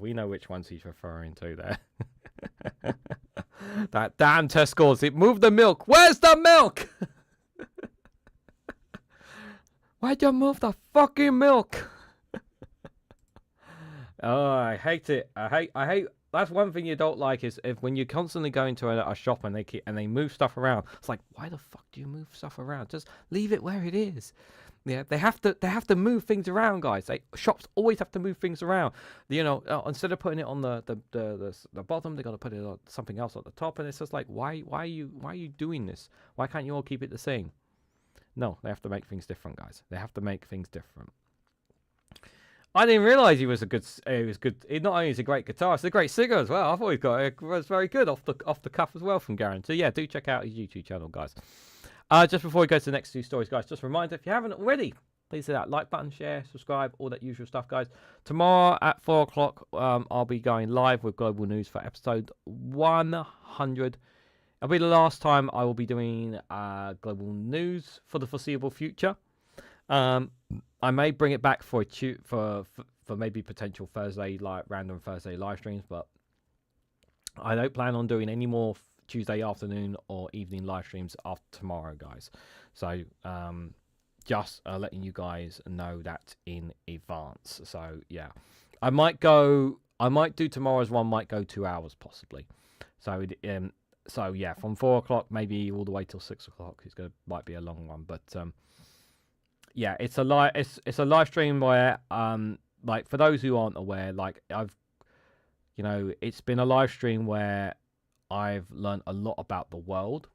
That damn Tesco's. It moved the milk. Where's the milk? Why'd you move the fucking milk? Oh, I hate it. I hate. That's one thing you don't like is if when you constantly go into a shop and they move stuff around. It's like, why the fuck do you move stuff around? Just leave it where it is. Yeah, they have to move things around, guys. Shops always have to move things around. You know, instead of putting it on the bottom, they got to put it on something else at the top, and it's just like, why are you doing this? Why can't you all keep it the same? No, they have to make things different, guys. They have to make things different. I didn't realize he was good. He not only is a great guitarist, he's a great singer as well. I thought he was very good off the cuff as well from Garen. So yeah, do check out his YouTube channel, guys. Just before we go to the next two stories, guys, just a reminder, if you haven't already, please hit that like button, share, subscribe, all that usual stuff, guys. Tomorrow at 4 o'clock, I'll be going live with Global News for episode 100. It'll be the last time I will be doing Global News for the foreseeable future. I may bring it back for for maybe potential Thursday, like random Thursday live streams, but I don't plan on doing any more Tuesday afternoon or evening live streams after tomorrow, guys. So just letting you guys know that in advance. So yeah, I might do tomorrow's one, might go 2 hours possibly. So so yeah, from 4 o'clock maybe all the way till 6 o'clock. Might be a long one, but yeah, it's a live stream where like for those who aren't aware, like it's been a live stream where I've learned a lot about the world,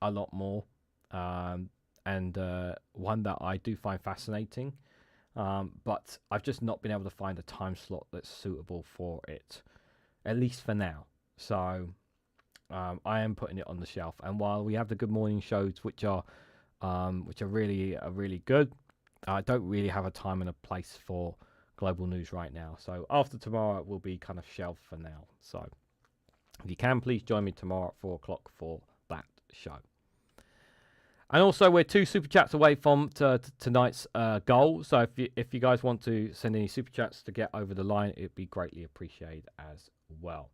a lot more, and one that I do find fascinating. But I've just not been able to find a time slot that's suitable for it, at least for now. So I am putting it on the shelf. And while we have the Good Morning shows, which are really good, I don't really have a time and a place for global news right now. So after tomorrow, it will be kind of shelved for now. So if you can, please join me tomorrow at 4 o'clock for that show. And also, we're 2 super chats away from tonight's goal. So if you guys want to send any super chats to get over the line, it'd be greatly appreciated as well.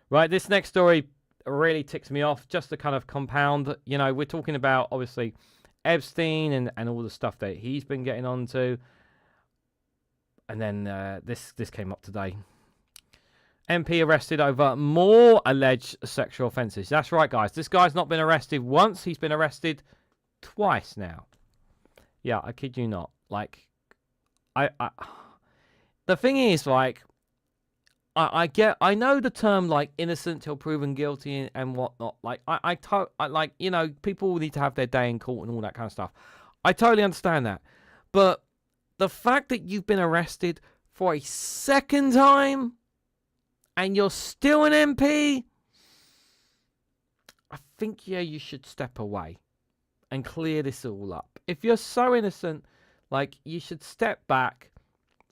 Right, this next story really ticks me off. Just to kind of compound, we're talking about obviously Epstein and all the stuff that he's been getting onto. And then this came up today. MP arrested over more alleged sexual offences. That's right, guys. This guy's not been arrested once. He's been arrested twice now. Yeah, I kid you not. Like, the thing is, like, I know the term like innocent till proven guilty and whatnot. Like, people need to have their day in court and all that kind of stuff. I totally understand that, but the fact that you've been arrested for a second time and you're still an MP, I think, you should step away and clear this all up. If you're so innocent, like, you should step back,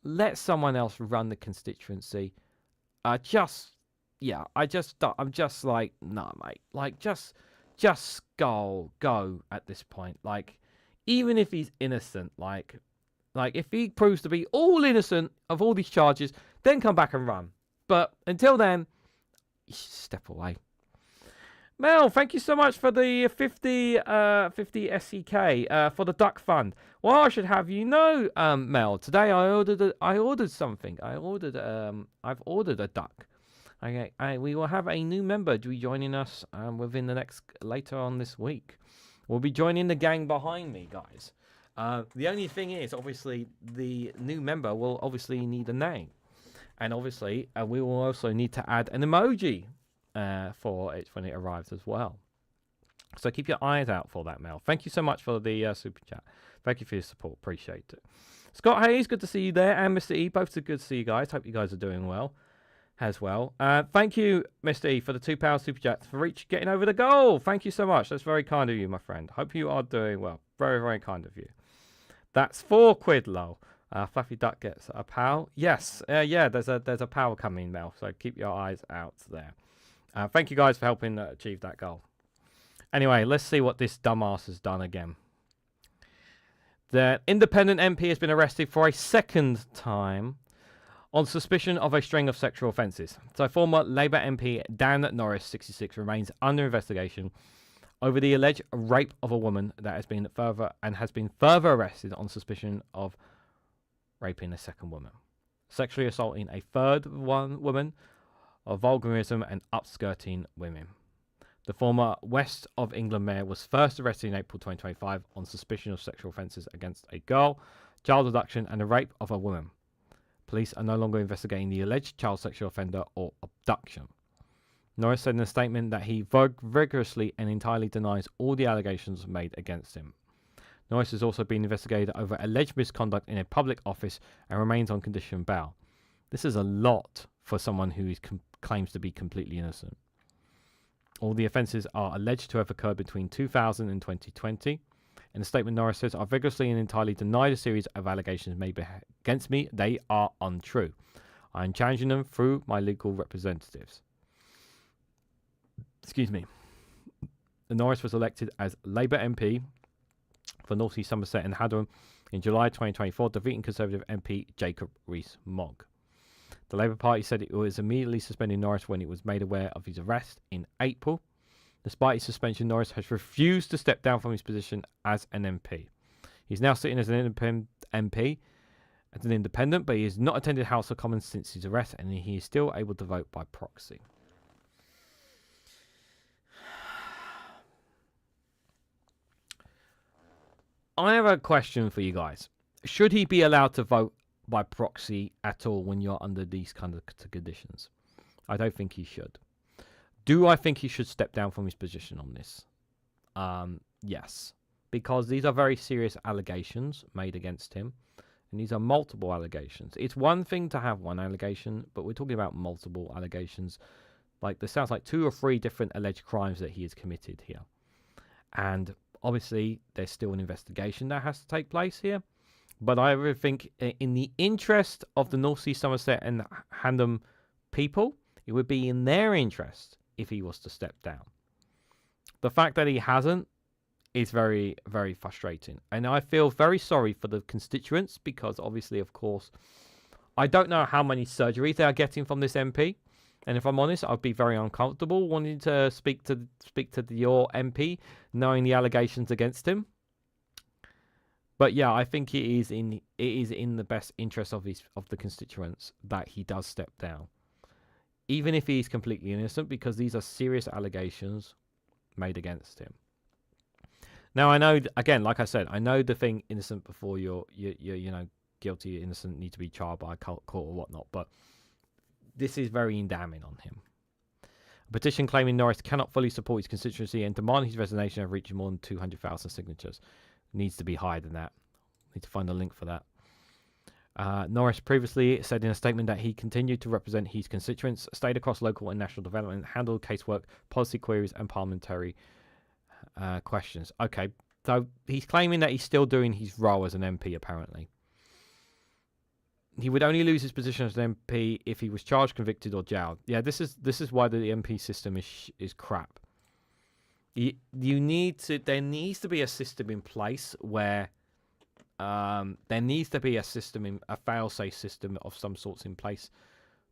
let someone else run the constituency. I'm just like, nah, mate. Like, just go at this point. Like, even if he's innocent, like if he proves to be all innocent of all these charges, then come back and run. But until then, you should step away. Mel, thank you so much for the 50 SEK for the duck fund. Well, I should have Mel, today I ordered something. I've ordered a duck. Okay, we will have a new member to be joining us later on this week. We'll be joining the gang behind me, guys. The only thing is, obviously, the new member will obviously need a name. And obviously, we will also need to add an emoji for it when it arrives as well. So keep your eyes out for that, Mel. Thank you so much for the super chat. Thank you for your support. Appreciate it. Scott Hayes, good to see you there. And Mr. E, both are good to see you guys. Hope you guys are doing well as well. Thank you, Mr. E, for the £2 super chat for getting over the goal. Thank you so much. That's very kind of you, my friend. Hope you are doing well. Very, very kind of you. That's £4, lol. Fluffy Duck gets a pal. Yes, there's a pal coming, Mel. So keep your eyes out there. Thank you guys for helping achieve that goal. Anyway, let's see what this dumbass has done again. The independent MP has been arrested for a second time on suspicion of a string of sexual offences. So former Labour MP Dan Norris, 66, remains under investigation over the alleged rape of a woman that has been further arrested on suspicion of raping a second woman, sexually assaulting a third woman, of vulgarism and upskirting women. The former West of England mayor was first arrested in April 2025 on suspicion of sexual offences against a girl, child abduction and the rape of a woman. Police are no longer investigating the alleged child sexual offender or abduction. Norris said in a statement that he vigorously and entirely denies all the allegations made against him. Norris has also been investigated over alleged misconduct in a public office and remains on condition bail. This is a lot for someone who claims to be completely innocent. All the offences are alleged to have occurred between 2000 and 2020. In a statement, Norris says, I vigorously and entirely deny a series of allegations made against me. They are untrue. I am challenging them through my legal representatives. Excuse me. Norris was elected as Labour MP for North East Somerset and Hadham in July 2024, defeating Conservative MP Jacob Rees-Mogg. The Labour Party said it was immediately suspending Norris when it was made aware of his arrest in April. Despite his suspension, Norris has refused to step down from his position as an MP. He's now sitting as an independent MP, but he has not attended House of Commons since his arrest, and he is still able to vote by proxy. I have a question for you guys. Should he be allowed to vote by proxy at all when you're under these kind of conditions? I don't think he should. Do I think he should step down from his position on this? Yes. Because these are very serious allegations made against him. And these are multiple allegations. It's one thing to have one allegation, but we're talking about multiple allegations. Like, there sounds like 2 or 3 different alleged crimes that he has committed here. And obviously, there's still an investigation that has to take place here. But I really think in the interest of the North Sea, Somerset and Handham people, it would be in their interest if he was to step down. The fact that he hasn't is very, very frustrating. And I feel very sorry for the constituents because obviously, of course, I don't know how many surgeries they are getting from this MP. And if I'm honest, I'd be very uncomfortable wanting to speak to your MP, knowing the allegations against him. But yeah, I think it is in the best interest of the constituents that he does step down, even if he's completely innocent, because these are serious allegations made against him. Now, I know, again, like I said, I know the thing innocent before you're guilty, innocent, need to be tried by a court or whatnot, but this is very damning on him. A petition claiming Norris cannot fully support his constituency and demand his resignation have reached more than 200,000 signatures. Needs to be higher than that. Need to find a link for that. Norris previously said in a statement that he continued to represent his constituents, stayed across local and national development, handled casework, policy queries, and parliamentary questions. Okay, so he's claiming that he's still doing his role as an MP, apparently. He would only lose his position as an MP if he was charged, convicted, or jailed. Yeah, this is why the MP system is crap. There needs to be a system in place where there needs to be a fail-safe system of some sorts in place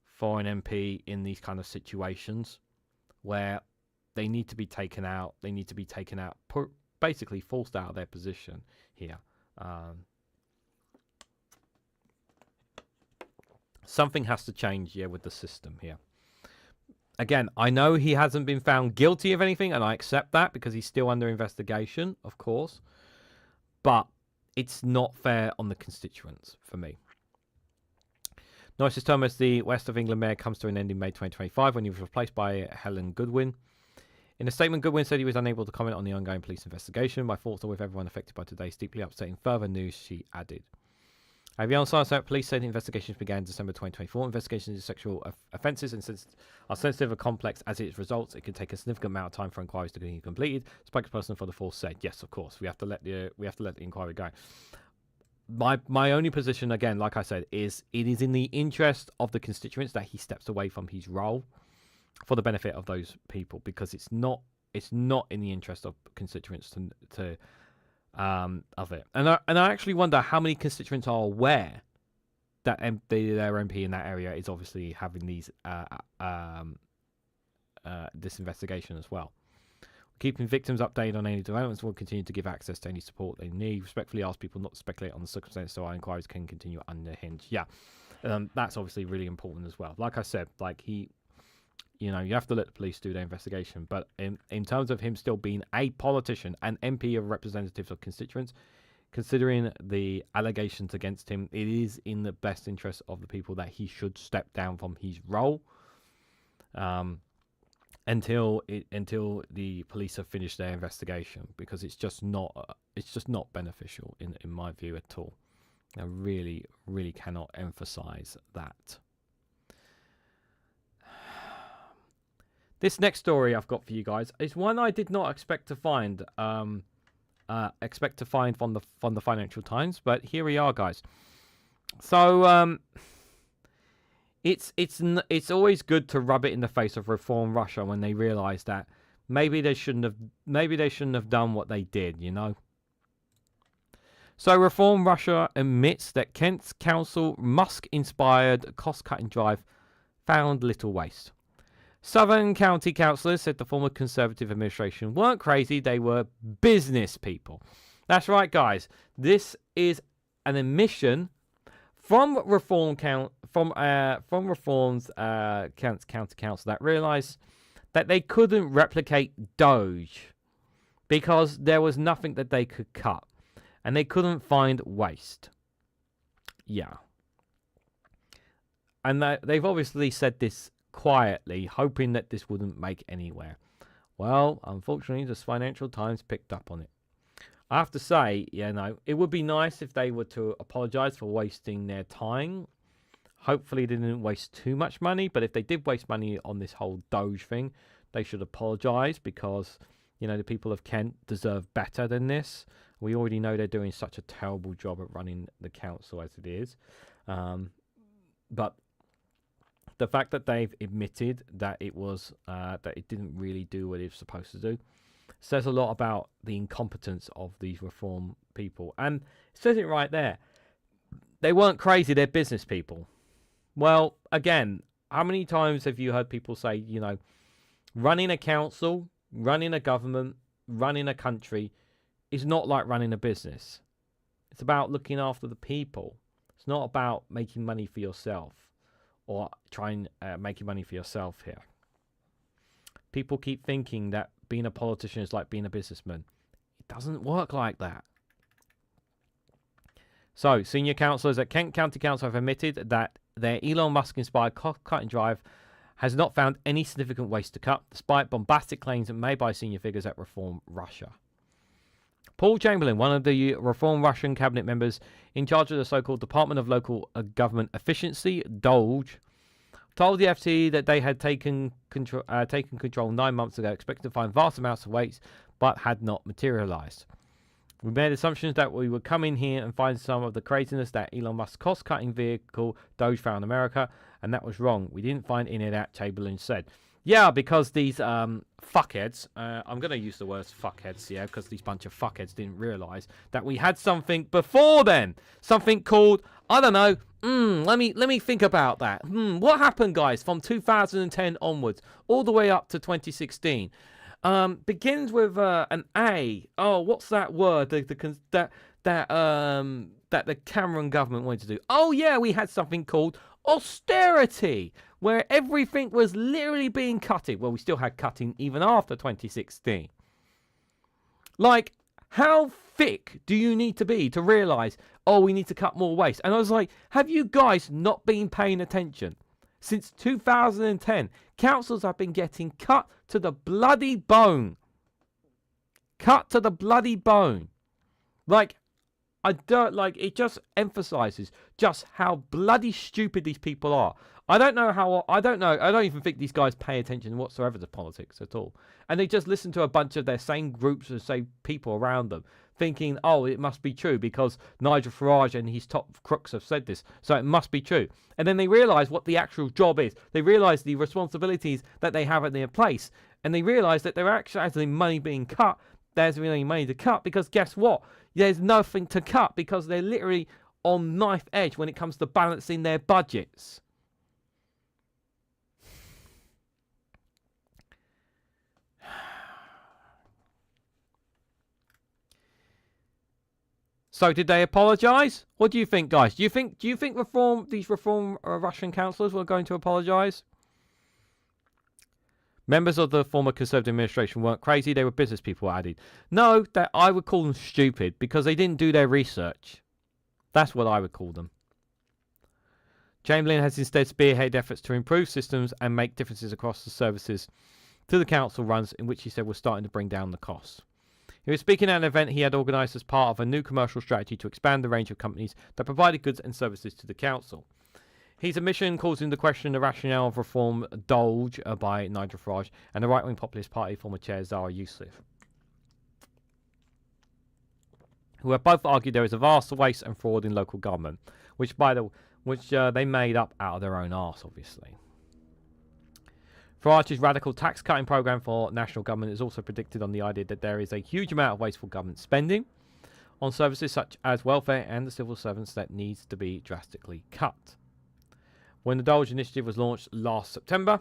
for an MP in these kind of situations where they need to be taken out. They need to be taken out, basically forced out of their position here. Something has to change here with the system here. Again, I know he hasn't been found guilty of anything, and I accept that because he's still under investigation, of course. But it's not fair on the constituents for me. Norris's term as the West of England mayor comes to an end in May 2025 when he was replaced by Helen Goodwin. In a statement, Goodwin said he was unable to comment on the ongoing police investigation. My thoughts are with everyone affected by today's deeply upsetting further news, she added. Avion Somerset police said investigations began in December 2024. Investigations into sexual offences are sensitive and complex as its results. It can take a significant amount of time for inquiries to be completed. Spokesperson for the force said, "Yes, of course, we have to let the inquiry go." My only position, again, like I said, is it is in the interest of the constituents that he steps away from his role for the benefit of those people, because it's not in the interest of constituents to of it. And I actually wonder how many constituents are aware that their MP in that area is obviously having these this investigation as well. Keeping victims updated on any developments will continue to give access to any support they need. Respectfully ask people not to speculate on the circumstances so our inquiries can continue unhinged. Yeah, that's obviously really important as well. Like I said, you have to let the police do their investigation. But in terms of him still being a politician, an MP of representatives of constituents, considering the allegations against him, it is in the best interest of the people that he should step down from his role until the police have finished their investigation, because it's just not beneficial in my view at all. I really, really cannot emphasize that. This next story I've got for you guys is one I did not expect to find. From the Financial Times, but here we are, guys. So it's always good to rub it in the face of reform Russia when they realise that maybe they shouldn't have done what they did, So Reform Russia admits that Kent's council Musk-inspired cost-cutting drive found little waste. Southern County councillors said the former Conservative administration weren't crazy, they were business people. That's right, guys. This is an admission from Reform's county council that realised that they couldn't replicate Doge because there was nothing that they could cut. And they couldn't find waste. Yeah. And they've obviously said this quietly, hoping that this wouldn't make anywhere. Well, unfortunately, the Financial Times picked up on it. I have to say, it would be nice if they were to apologise for wasting their time. Hopefully they didn't waste too much money, but if they did waste money on this whole Doge thing, they should apologise because, the people of Kent deserve better than this. We already know they're doing such a terrible job at running the council as it is. But the fact that they've admitted that it was that it didn't really do what it was supposed to do says a lot about the incompetence of these Reform people. And it says it right there. They weren't crazy, they're business people. Well, again, how many times have you heard people say, running a council, running a government, running a country is not like running a business. It's about looking after the people. It's not about making money for yourself or trying making money for yourself here. People keep thinking that being a politician is like being a businessman. It doesn't work like that. So, senior councillors at Kent County Council have admitted that their Elon Musk-inspired cost-cutting drive has not found any significant waste to cut, despite bombastic claims made by senior figures at Reform Russia. Paul Chamberlain, one of the Reform Russian cabinet members in charge of the so-called Department of Local Government Efficiency, DOLGE, told the FT that they had taken control 9 months ago, expecting to find vast amounts of waste, but had not materialised. We made assumptions that we would come in here and find some of the craziness that Elon Musk's cost-cutting vehicle, Doge, found in America, and that was wrong. We didn't find any of that, Chamberlain said. Yeah, because these fuckheads, I'm going to use the words fuckheads, because these bunch of fuckheads didn't realise that we had something before then. Something called, I don't know, let me think about that. What happened, guys, from 2010 onwards, all the way up to 2016? Begins with an A. Oh, what's that word that the Cameron government wanted to do? Oh, yeah, we had something called austerity, where everything was literally being cutted. Well, we still had cutting even after 2016. Like, how thick do you need to be to realise, we need to cut more waste? And I was like, have you guys not been paying attention? Since 2010, councils have been getting cut to the bloody bone. Cut to the bloody bone. Like, it just emphasises just how bloody stupid these people are. I don't even think these guys pay attention whatsoever to politics at all. And they just listen to a bunch of their same groups and same people around them, thinking, it must be true because Nigel Farage and his top crooks have said this, so it must be true. And then they realise what the actual job is. They realise the responsibilities that they have in their place. And they realise that there actually money being cut. There's really money to cut because guess what? There's nothing to cut because they're literally on knife edge when it comes to balancing their budgets. So did they apologise? What do you think, guys? Do you think these reform Russian councillors were going to apologise? Members of the former Conservative administration weren't crazy, they were business people, added. No, I would call them stupid because they didn't do their research. That's what I would call them. Chamberlain has instead spearheaded efforts to improve systems and make differences across the services to the council runs, in which he said was starting to bring down the costs. He was speaking at an event he had organised as part of a new commercial strategy to expand the range of companies that provided goods and services to the council. His admission calls into question the rationale of reform Doge by Nigel Farage and the right-wing populist party former chair Zara Youssef, who have both argued there is a vast waste and fraud in local government, which they made up out of their own arse, obviously. Farage's radical tax-cutting programme for national government is also predicted on the idea that there is a huge amount of wasteful government spending. on services such as welfare and the civil servants that needs to be drastically cut. When the Doge initiative was launched last summer,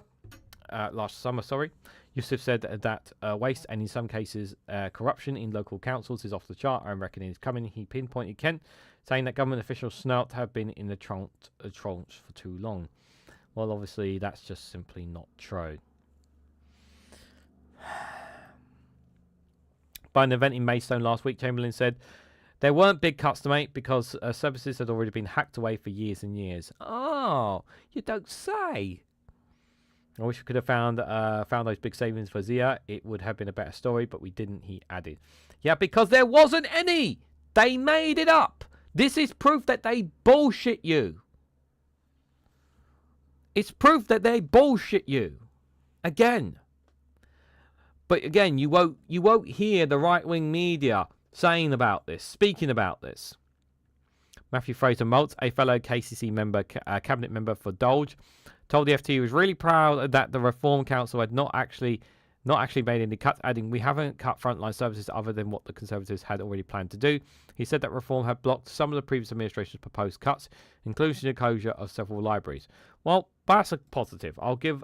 Yusuf said that waste and in some cases corruption in local councils is off the chart. I reckon it's coming. He pinpointed Kent, saying that government officials snort have been in the tranche for too long. Well, obviously, that's just simply not true. By an event in Maidstone last week, Chamberlain said there weren't big cuts to make because services had already been hacked away for years and years. Oh, you don't say. I wish we could have found those big savings for Zia. It would have been a better story, but we didn't, he added. Yeah, because there wasn't any. They made it up. This is proof that they bullshit you. It's proof that they bullshit you. Again. But again, you won't hear the right-wing media saying about this, speaking about this. Matthew Fraser-Moult, a fellow KCC member, cabinet member for Dolge, told the FT he was really proud that the Reform Council had not actually made any cuts, adding, "We haven't cut frontline services other than what the Conservatives had already planned to do." He said that Reform had blocked some of the previous administration's proposed cuts, including the closure of several libraries. Well, that's a positive. I'll give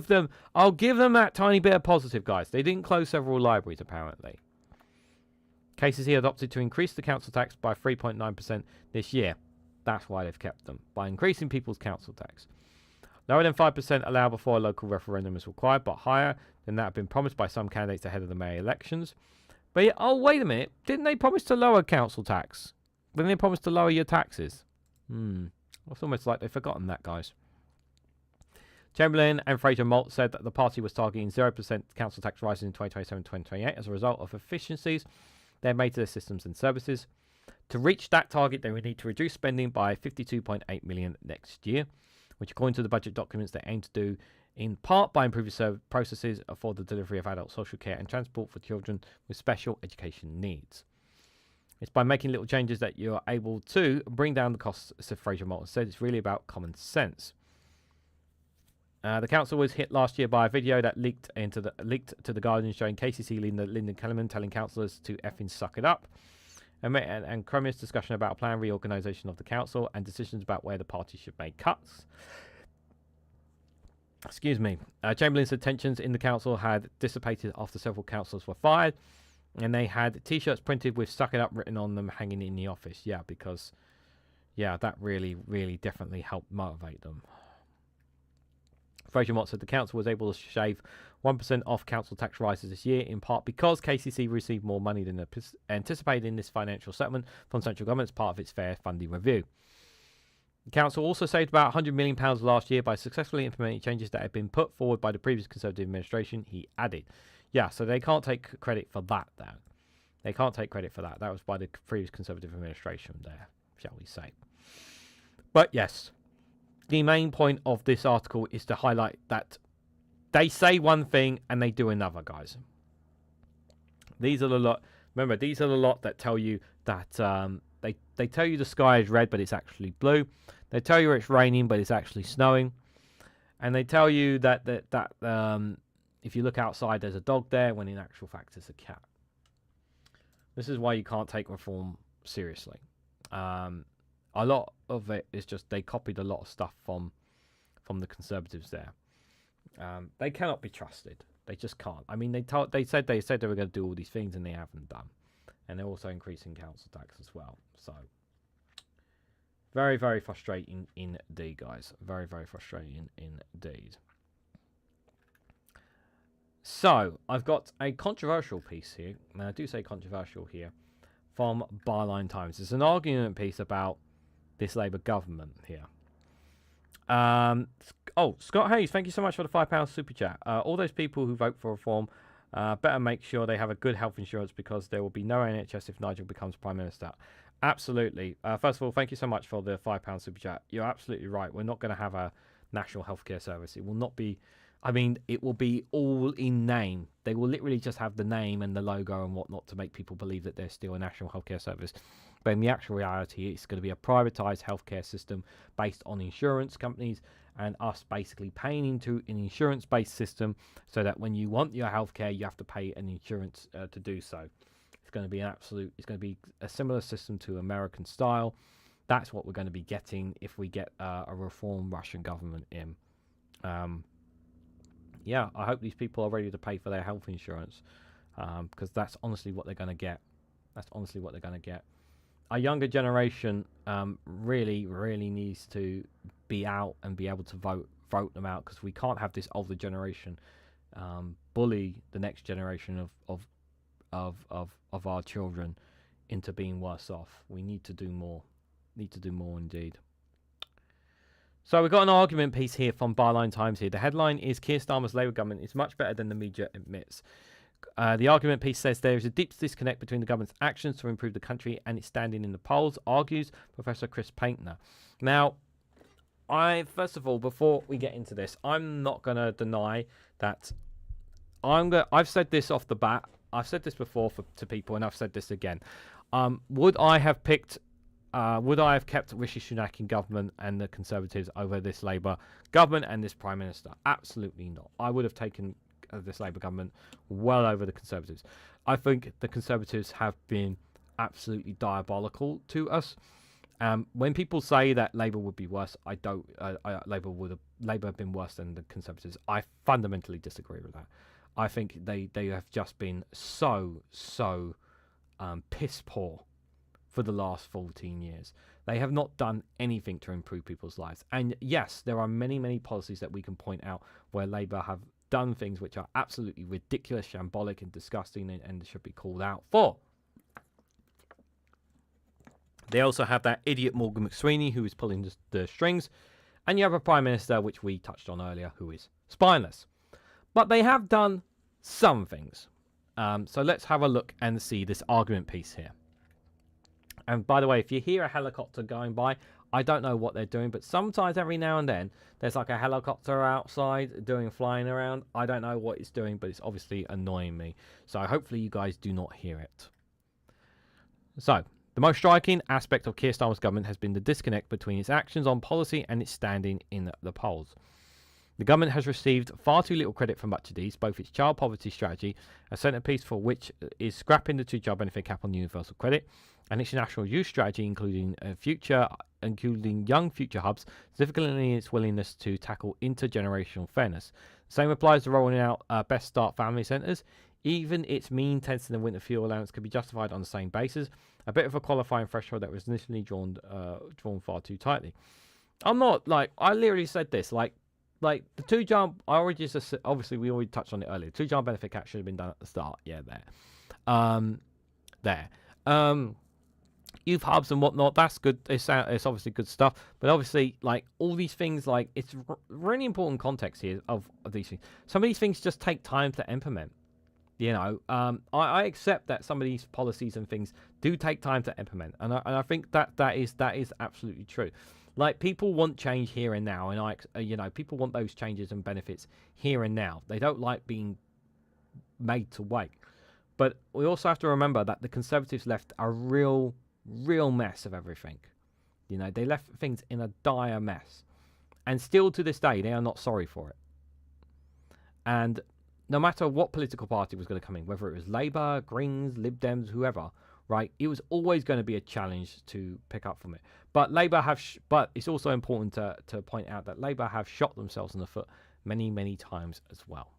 them that tiny bit of positive, guys. They didn't close several libraries apparently. KCC adopted to increase the council tax by 3.9% this year. That's why they've kept them, by increasing people's council tax. Lower than 5% allowed before a local referendum is required, but higher than that had been promised by some candidates ahead of the May elections. But yeah, oh, wait a minute. Didn't they promise to lower council tax? Didn't they promise to lower your taxes? It's almost like they've forgotten that, guys. Chamberlain and Fraser-Moult said that the party was targeting 0% council tax rises in 2027-2028 as a result of efficiencies they have made to their systems and services. To reach that target, they would need to reduce spending by $52.8 million next year, which, according to the budget documents, they aim to do in part by improving processes for the delivery of adult social care and transport for children with special education needs. It's by making little changes that you're able to bring down the costs, said Fraser-Moult said. It's really about common sense. The council was hit last year by a video that leaked to the Guardian showing KCC leader Lyndon Kellerman telling councillors to effing suck it up, and Cromier's discussion about a planned reorganisation of the council and decisions about where the party should make cuts. Excuse me. Chamberlain said tensions in the council had dissipated after several councillors were fired, and they had T-shirts printed with "suck it up" written on them hanging in the office. Yeah, because that really, really definitely helped motivate them. Fraser-Moult said the council was able to shave 1% off council tax rises this year, in part because KCC received more money than anticipated in this financial settlement from central government as part of its fair funding review. The council also saved about £100 million last year by successfully implementing changes that had been put forward by the previous Conservative administration, he added. Yeah, so they can't take credit for that, though. They can't take credit for that. That was by the previous Conservative administration there, shall we say. But yes, the main point of this article is to highlight that they say one thing and they do another, guys. These are the lot. Remember, these are the lot that tell you that they tell you the sky is red, but it's actually blue. They tell you it's raining, but it's actually snowing. And they tell you that if you look outside, there's a dog there, when in actual fact it's a cat. This is why you can't take reform seriously. A lot of it is just they copied a lot of stuff from the Conservatives there. They cannot be trusted. They just can't. I mean, they said they were going to do all these things and they haven't done. And they're also increasing council tax as well. So very, very frustrating indeed, guys. Very, very frustrating indeed. So I've got a controversial piece here. And I do say controversial here from Byline Times. It's an argument piece about this Labour government here. Scott Hayes, thank you so much for the £5 super chat. All those people who vote for reform better make sure they have a good health insurance, because there will be no NHS if Nigel becomes Prime Minister. Absolutely. First of all, thank you so much for the £5 super chat. You're absolutely right. We're not going to have a national healthcare service. It will not be. I mean, it will be all in name. They will literally just have the name and the logo and whatnot to make people believe that there's still a national healthcare service. But in the actual reality, it's going to be a privatised healthcare system based on insurance companies and us basically paying into an insurance-based system, so that when you want your healthcare, you have to pay an insurance to do so. It's going to be it's going to be a similar system to American style. That's what we're going to be getting if we get a reformed Russian government in. Yeah, I hope these people are ready to pay for their health insurance, because that's honestly what they're going to get. That's honestly what they're going to get. Our younger generation really, really needs to be out and be able to vote them out, because we can't have this older generation bully the next generation of our children into being worse off. We need to do more. Need to do more indeed. So we've got an argument piece here from Byline Times here. The headline is Keir Starmer's Labour government is much better than the media admits. The argument piece says there is a deep disconnect between the government's actions to improve the country and its standing in the polls, argues Professor Chris Paintner. Now, first of all, before we get into this, I'm not going to deny that I've said this off the bat. I've said this before to people, and I've said this again. Would I have kept Rishi Sunak in government and the Conservatives over this Labour government and this Prime Minister? Absolutely not. I would have taken this Labour government well over the Conservatives. I think the Conservatives have been absolutely diabolical to us. When people say that Labour would be worse, I don't. Labour have been worse than the Conservatives. I fundamentally disagree with that. I think they have just been so piss poor for the last 14 years. They have not done anything to improve people's lives. And yes, there are many policies that we can point out where Labour have done things which are absolutely ridiculous, shambolic and disgusting, and should be called out for. They also have that idiot Morgan McSweeney who is pulling the strings, and you have a Prime Minister, which we touched on earlier, who is spineless. But they have done some things. So let's have a look and see this argument piece here. And by the way, if you hear a helicopter going by, I don't know what they're doing, but sometimes every now and then there's like a helicopter outside flying around. I don't know what it's doing, but it's obviously annoying me. So hopefully you guys do not hear it. So the most striking aspect of Keir Starmer's government has been the disconnect between its actions on policy and its standing in the polls. The government has received far too little credit for much of these, both its child poverty strategy, a centrepiece for which is scrapping the two-child benefit cap on universal credit, and its national youth strategy, including young future hubs, significantly in its willingness to tackle intergenerational fairness. The same applies to rolling out Best Start family centres. Even its mean testing and winter fuel allowance could be justified on the same basis, a bit of a qualifying threshold that was initially drawn far too tightly. I'm not, I literally said this, the two-child, obviously we already touched on it earlier. Two-child benefit cap should have been done at the start. Yeah, there. Youth hubs and whatnot, that's good. It's obviously good stuff. But obviously, all these things, it's really important context here of these things. Some of these things just take time to implement. I accept that some of these policies and things do take time to implement, and I think that is absolutely true. People want change here and now, and people want those changes and benefits here and now. They don't like being made to wait. But we also have to remember that the Conservatives left a real mess of everything. They left things in a dire mess, and still to this day they are not sorry for it. And no matter what political party was going to come in, whether it was Labour, Greens, Lib Dems, whoever, right, it was always going to be a challenge to pick up from it. But but it's also important to point out that Labour have shot themselves in the foot many times as well.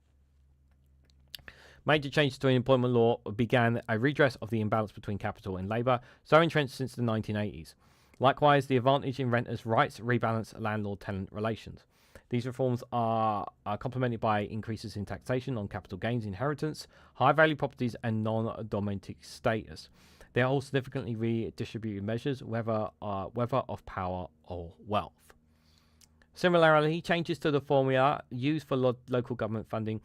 Major changes to employment law began a redress of the imbalance between capital and labour, so entrenched since the 1980s. Likewise, the advantage in renters' rights rebalance landlord-tenant relations. These reforms are complemented by increases in taxation on capital gains, inheritance, high-value properties, and non-domestic status. They are all significantly redistributive measures, whether of power or wealth. Similarly, changes to the formula used for local government funding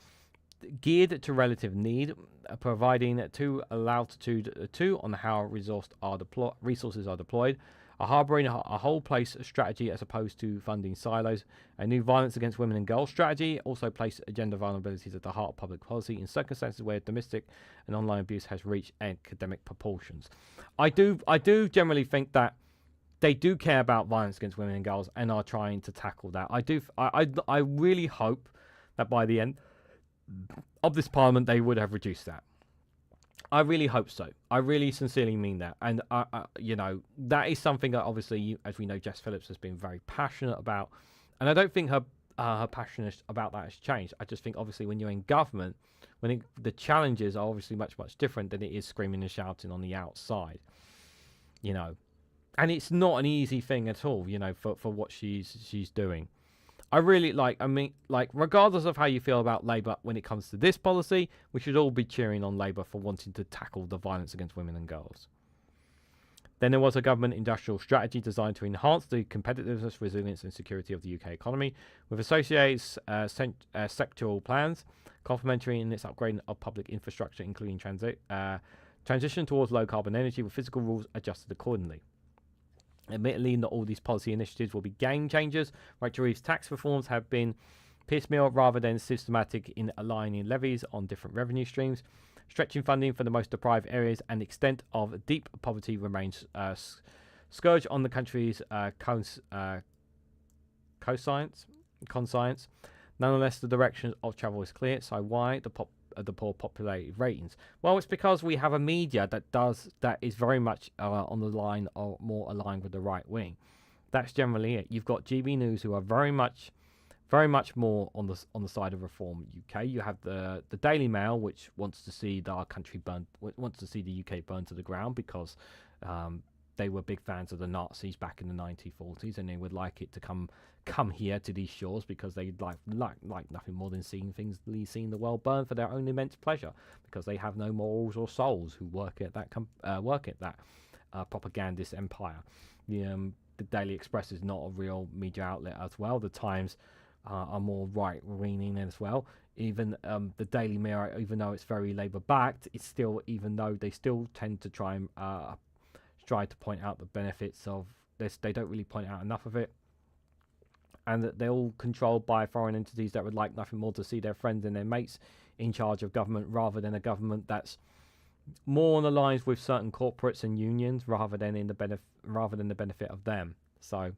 geared to relative need, providing to latitude on how resources are deployed, a harbouring a whole place strategy as opposed to funding silos, a new violence against women and girls strategy, also place gender vulnerabilities at the heart of public policy in circumstances where domestic and online abuse has reached academic proportions. I do generally think that they do care about violence against women and girls and are trying to tackle that. I really hope that by the end of this parliament they would have reduced that. I really hope so. I really sincerely mean that. And, that is something that obviously, as we know, Jess Phillips has been very passionate about. And I don't think her passion about that has changed. I just think, obviously, when you're in government, the challenges are obviously much, much different than it is screaming and shouting on the outside, And it's not an easy thing at all, for what she's doing. Regardless of how you feel about Labour when it comes to this policy, we should all be cheering on Labour for wanting to tackle the violence against women and girls. Then there was a government industrial strategy designed to enhance the competitiveness, resilience and security of the UK economy, with associated sectoral plans, complementary in its upgrading of public infrastructure, including transition towards low-carbon energy, with physical rules adjusted accordingly. Admittedly, not all these policy initiatives will be game changers. Right to Reef's tax reforms have been piecemeal rather than systematic in aligning levies on different revenue streams. Stretching funding for the most deprived areas and extent of deep poverty remains scourge on the country's conscience. Nonetheless, the direction of travel is clear. So why the poor populated ratings? Well, it's because we have a media that is very much on the line or more aligned with the right wing. That's generally it. You've got GB News, who are very much more on the side of Reform UK. You have the Daily Mail, which wants to see our country burned, wants to see the UK burned to the ground because they were big fans of the Nazis back in the 1940s, and they would like it to come here to these shores because they like nothing more than seeing the world burn for their own immense pleasure, because they have no morals or souls who work at that propagandist empire. The Daily Express is not a real media outlet as well. The Times are more right-leaning as well. Even the Daily Mirror, even though it's very Labour-backed, it's still, even though they still tend to try to point out the benefits of this, they don't really point out enough of it. And that they're all controlled by foreign entities that would like nothing more to see their friends and their mates in charge of government, rather than a government that's more on the lines with certain corporates and unions, rather than the benefit of them. So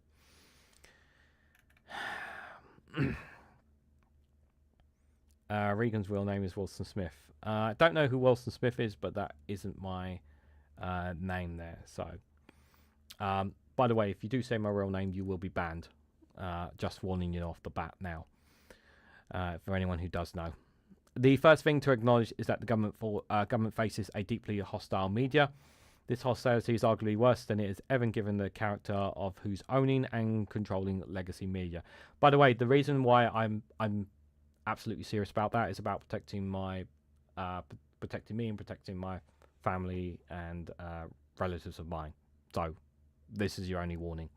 Regan's real name is Wilson Smith. I don't know who Wilson Smith is, but that isn't my name there. So, by the way, if you do say my real name, you will be banned. Just warning you off the bat now. For anyone who does know, the first thing to acknowledge is that the government faces a deeply hostile media. This hostility is arguably worse than it has ever given the character of who's owning and controlling legacy media. By the way, the reason why I'm absolutely serious about that is about protecting me and protecting my family and relatives of mine. So this is your only warning.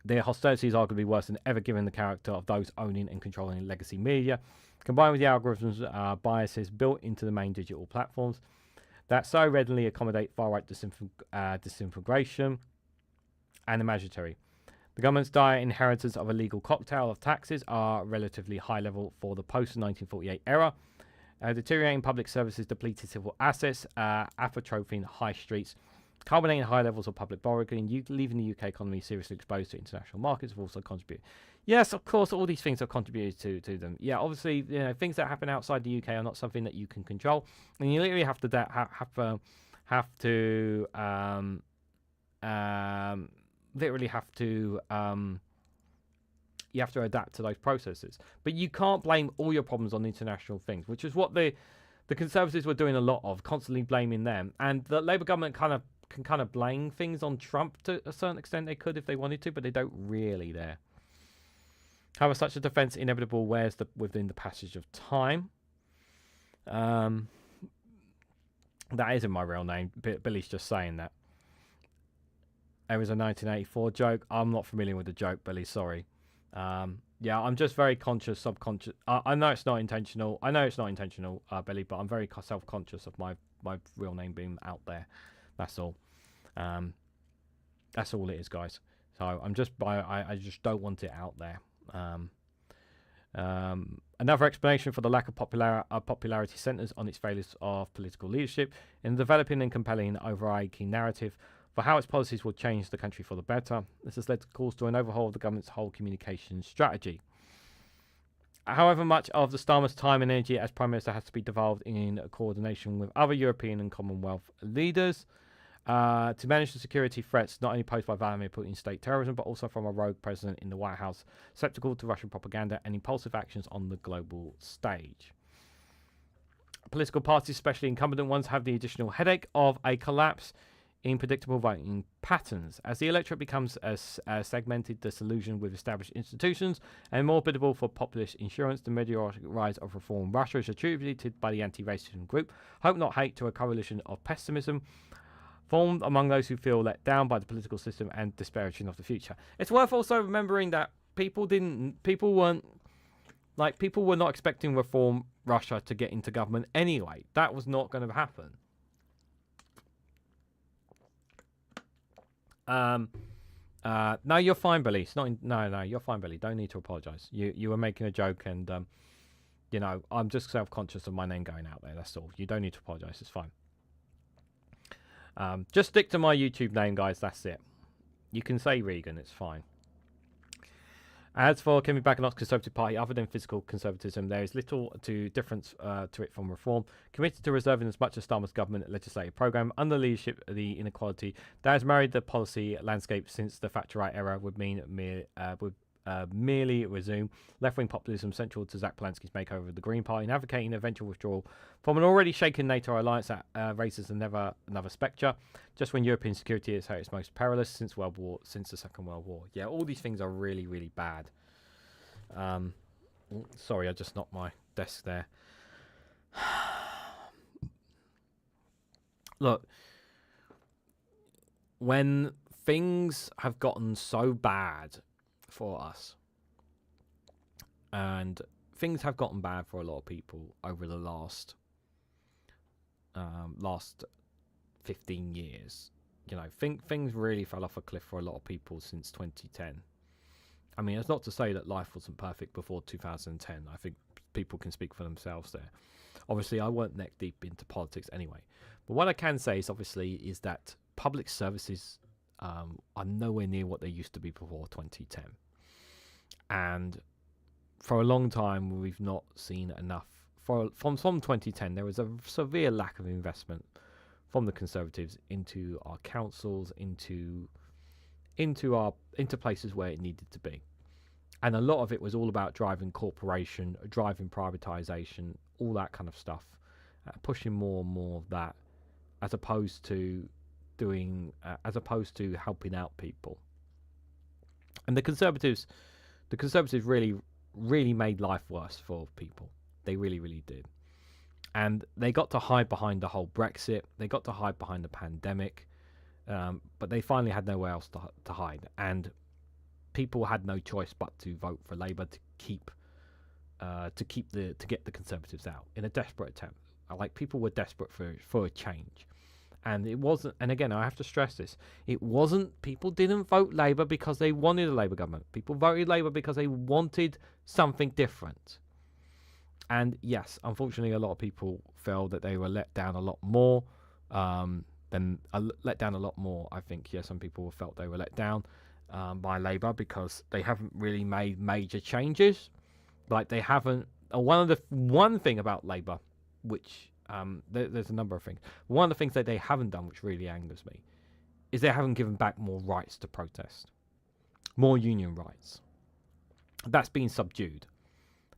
Their hostility is arguably worse than ever given the character of those owning and controlling legacy media, combined with the algorithms biases built into the main digital platforms that so readily accommodate far-right disintegration and imaginary. The government's dire inheritance of a legal cocktail of taxes are relatively high level for the post-1948 era. Deteriorating public services, depleted civil assets, atrophing high streets, culminating high levels of public borrowing, leaving the UK economy seriously exposed to international markets have also contributed. Yes, of course, all these things have contributed to them. Yeah, obviously, things that happen outside the UK are not something that you can control, and you literally have to you have to adapt to those processes. But you can't blame all your problems on international things, which is what the Conservatives were doing a lot of, constantly blaming them. And the Labour government can blame things on Trump to a certain extent. They could if they wanted to, but they don't really there. However, such a defence inevitable wears within the passage of time. That isn't my real name. Billy's just saying that. It was a 1984 joke. I'm not familiar with the joke, Billy. Sorry. Yeah, I'm just very subconscious. I know it's not intentional. Billy, but I'm very self-conscious of my real name being out there. That's all. That's all it is, guys. So I just don't want it out there. Another explanation for the lack of popularity centres on its failures of political leadership in developing and compelling an overarching narrative for how its policies will change the country for the better. This has led to calls to an overhaul of the government's whole communication strategy. However, much of the Starmer's time and energy as Prime Minister has to be devolved in coordination with other European and Commonwealth leaders to manage the security threats not only posed by Vladimir Putin's state terrorism, but also from a rogue president in the White House, susceptible to Russian propaganda and impulsive actions on the global stage. Political parties, especially incumbent ones, have the additional headache of a collapse in predictable voting patterns. As the electorate becomes as segmented, disillusioned with established institutions, and more biddable for populist insurance, the meteoric rise of reform Russia is attributed by the anti-racism group Hope Not Hate to a coalition of pessimism formed among those who feel let down by the political system and disparaging of the future. It's worth also remembering that people were not expecting reform Russia to get into government anyway. That was not going to happen. No, you're fine, Billy. It's not. No, you're fine, Billy. Don't need to apologise. You were making a joke, and I'm just self-conscious of my name going out there. That's all. You don't need to apologise. It's fine. Just stick to my YouTube name, guys. That's it. You can say Regan. It's fine. As for Kemi Baganott's Conservative Party, other than physical conservatism, there is little difference to it from reform. Committed to reserving as much as Starmer's government legislative programme under the leadership of the inequality that has married the policy landscape since the Thatcherite era would mean merely resume left-wing populism central to Zach Polanski's makeover of the Green Party and advocating eventual withdrawal from an already shaken NATO alliance that raises another spectre just when European security is at its most perilous since the Second World War. Yeah, all these things are really, really bad. Sorry, I just knocked my desk there. Look, when things have gotten so bad for us, and things have gotten bad for a lot of people over the last 15 years, things really fell off a cliff for a lot of people since 2010. I mean, it's not to say that life wasn't perfect before 2010. I think people can speak for themselves there. Obviously, I weren't neck deep into politics anyway, but what I can say is that public services are nowhere near what they used to be before 2010. And for a long time, we've not seen enough. From 2010, there was a severe lack of investment from the Conservatives into our councils, into places where it needed to be. And a lot of it was all about driving corporation, driving privatization, all that kind of stuff, pushing more and more of that, as opposed to helping out people. And the Conservatives really, really made life worse for people. They really, really did. And they got to hide behind the whole Brexit. They got to hide behind the pandemic. But they finally had nowhere else to hide. And people had no choice but to vote for Labour to get the Conservatives out in a desperate attempt. Like, people were desperate for a change. And it wasn't, and again, I have to stress this, people didn't vote Labour because they wanted a Labour government. People voted Labour because they wanted something different. And yes, unfortunately, a lot of people felt that they were let down a lot more. I think, yeah, some people felt they were let down by Labour because they haven't really made major changes. Like, they haven't. One thing about Labour, which there's a number of things. One of the things that they haven't done, which really angers me, is they haven't given back more rights to protest, more union rights. That's been subdued,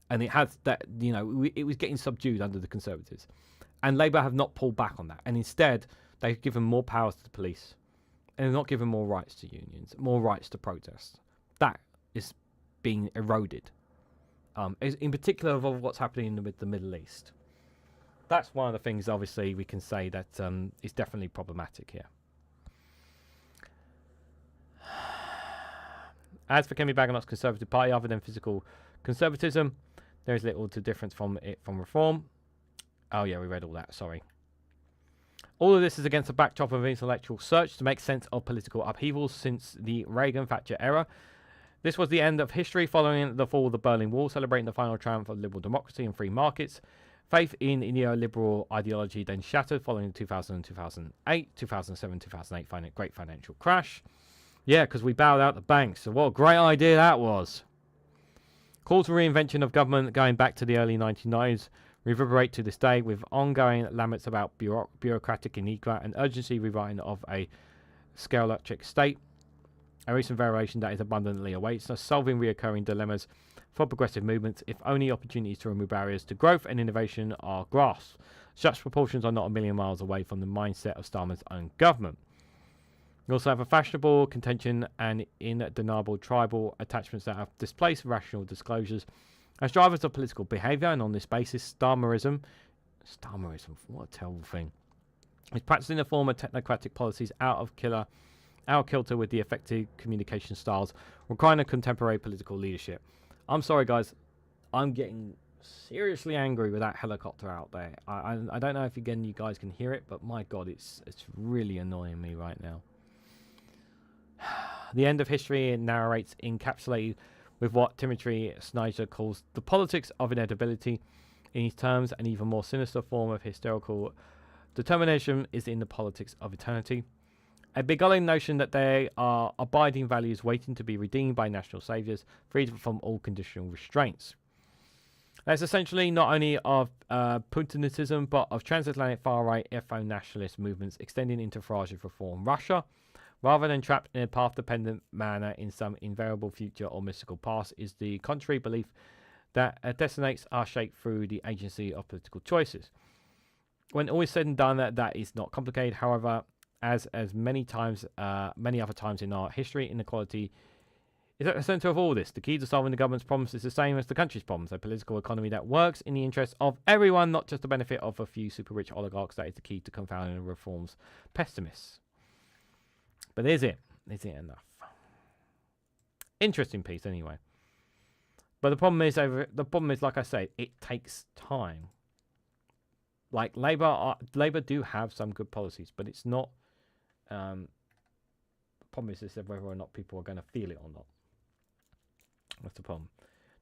and it has that. It was getting subdued under the Conservatives, and Labour have not pulled back on that, and instead they've given more powers to the police, and they're not given more rights to unions, more rights to protest. That is being eroded, in particular of what's happening with the Middle East. That's one of the things, obviously, we can say that is definitely problematic here. As for Kemi Baganott's Conservative Party, other than physical conservatism, there is little to difference from reform. Oh yeah, we read all that, sorry. All of this is against the backdrop of an intellectual search to make sense of political upheavals since the Reagan-Thatcher era. This was the end of history following the fall of the Berlin Wall, celebrating the final triumph of liberal democracy and free markets. Faith in neoliberal ideology then shattered following the 2000 and 2008, 2007, 2008 great financial crash. Yeah, because we bailed out the banks. So what a great idea that was. Calls for reinvention of government going back to the early 1990s reverberate to this day, with ongoing laments about bureaucratic enigma and urgency rewriting of a sclerotic state. A recent variation that is abundantly awaits us, solving reoccurring dilemmas for progressive movements, if only opportunities to remove barriers to growth and innovation are grasped. Such proportions are not a million miles away from the mindset of Starmer's own government. We also have a fashionable contention and undeniable tribal attachments that have displaced rational disclosures as drivers of political behaviour, and on this basis, Starmerism, what a terrible thing, is practicing a form of technocratic policies out of kilter with the effective communication styles requiring a contemporary political leadership. I'm sorry, guys, I'm getting seriously angry with that helicopter out there. I don't know if you guys can hear it, but my God, it's really annoying me right now. The end of history narrates encapsulated with what Timothy Snyder calls the politics of inevitability. In his terms, an even more sinister form of historical determination is in the politics of eternity. A beguiling notion that there are abiding values waiting to be redeemed by national saviours, freed from all conditional restraints. That's essentially not only of Putinism, but of transatlantic far-right ethno-nationalist movements extending into Farage reform Russia. Rather than trapped in a path-dependent manner in some invariable future or mystical past, is the contrary belief that destinies are shaped through the agency of political choices. When all is said and done, that is not complicated. However, as many other times in our history, inequality is at the centre of all this. The key to solving the government's problems is the same as the country's problems: a political economy that works in the interest of everyone, not just the benefit of a few super-rich oligarchs. That is the key to confounding the reforms pessimists. But is it enough? Interesting piece, anyway. But the problem is, like I say, it takes time. Like Labour do have some good policies, but it's not. The problem is whether or not people are going to feel it or not. That's the problem.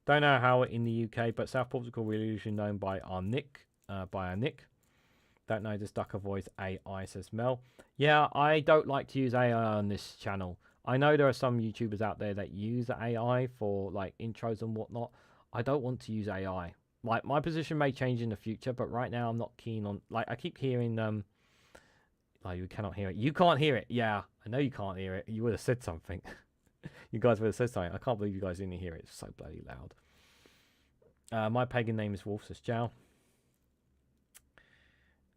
Don't know how in the UK, but South Portugal we're usually known by our nick. Don't know this ducker voice AI, says Mel. Yeah, I don't like to use AI on this channel. I know there are some YouTubers out there that use AI for like intros and whatnot. I don't want to use AI. Like, my position may change in the future, but right now I'm not keen on, like, I keep hearing oh, you cannot hear it. You can't hear it. Yeah, I know you can't hear it. You would have said something. You guys would have said something. I can't believe you guys didn't hear it. It's so bloody loud. My pagan name is Wolf, says Jow.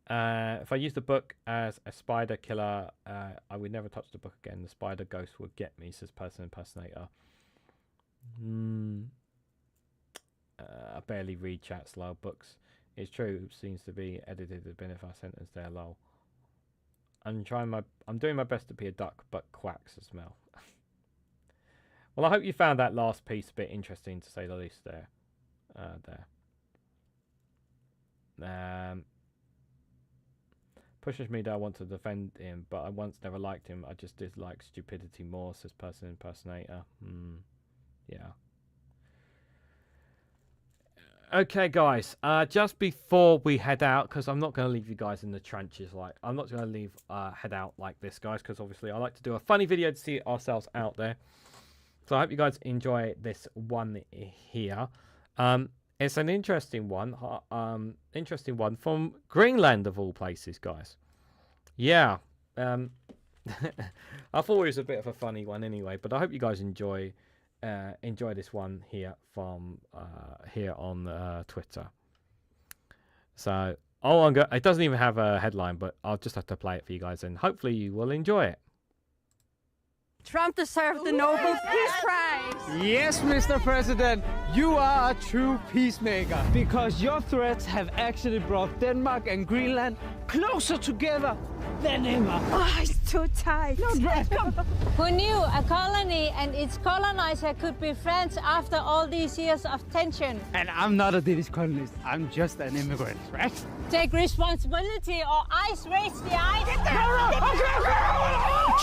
If I use the book as a spider killer, I would never touch the book again. The spider ghost would get me, says Person Impersonator. I barely read chats, lol. Books. It's true. It seems to be edited a bit if I sentence there, lol. I'm doing my best to be a duck, but quacks as Mel. Well, I hope you found that last piece a bit interesting, to say the least. There. Pushes me that I want to defend him, but I once never liked him. I just dislike stupidity more, says Person Impersonator. Yeah. Okay, guys. Just before we head out, because I'm not going to leave you guys in the trenches. Like, I'm not going to head out like this, guys, because obviously I like to do a funny video to see ourselves out there. So I hope you guys enjoy this one here. It's an interesting one. From Greenland, of all places, guys. Yeah. I thought it was a bit of a funny one anyway, but I hope you guys enjoy this one here from here on Twitter. So, it doesn't even have a headline, but I'll just have to play it for you guys, and hopefully you will enjoy it. Trump deserved the Nobel Peace Prize. Yes, Mr. President, you are a true peacemaker, because your threats have actually brought Denmark and Greenland closer together than ever. Oh, it's too tight. No, Brad, come. Who knew a colony and its colonizer could be friends after all these years of tension? And I'm not a Danish colonist. I'm just an immigrant, right? Take responsibility or ice raise the ice.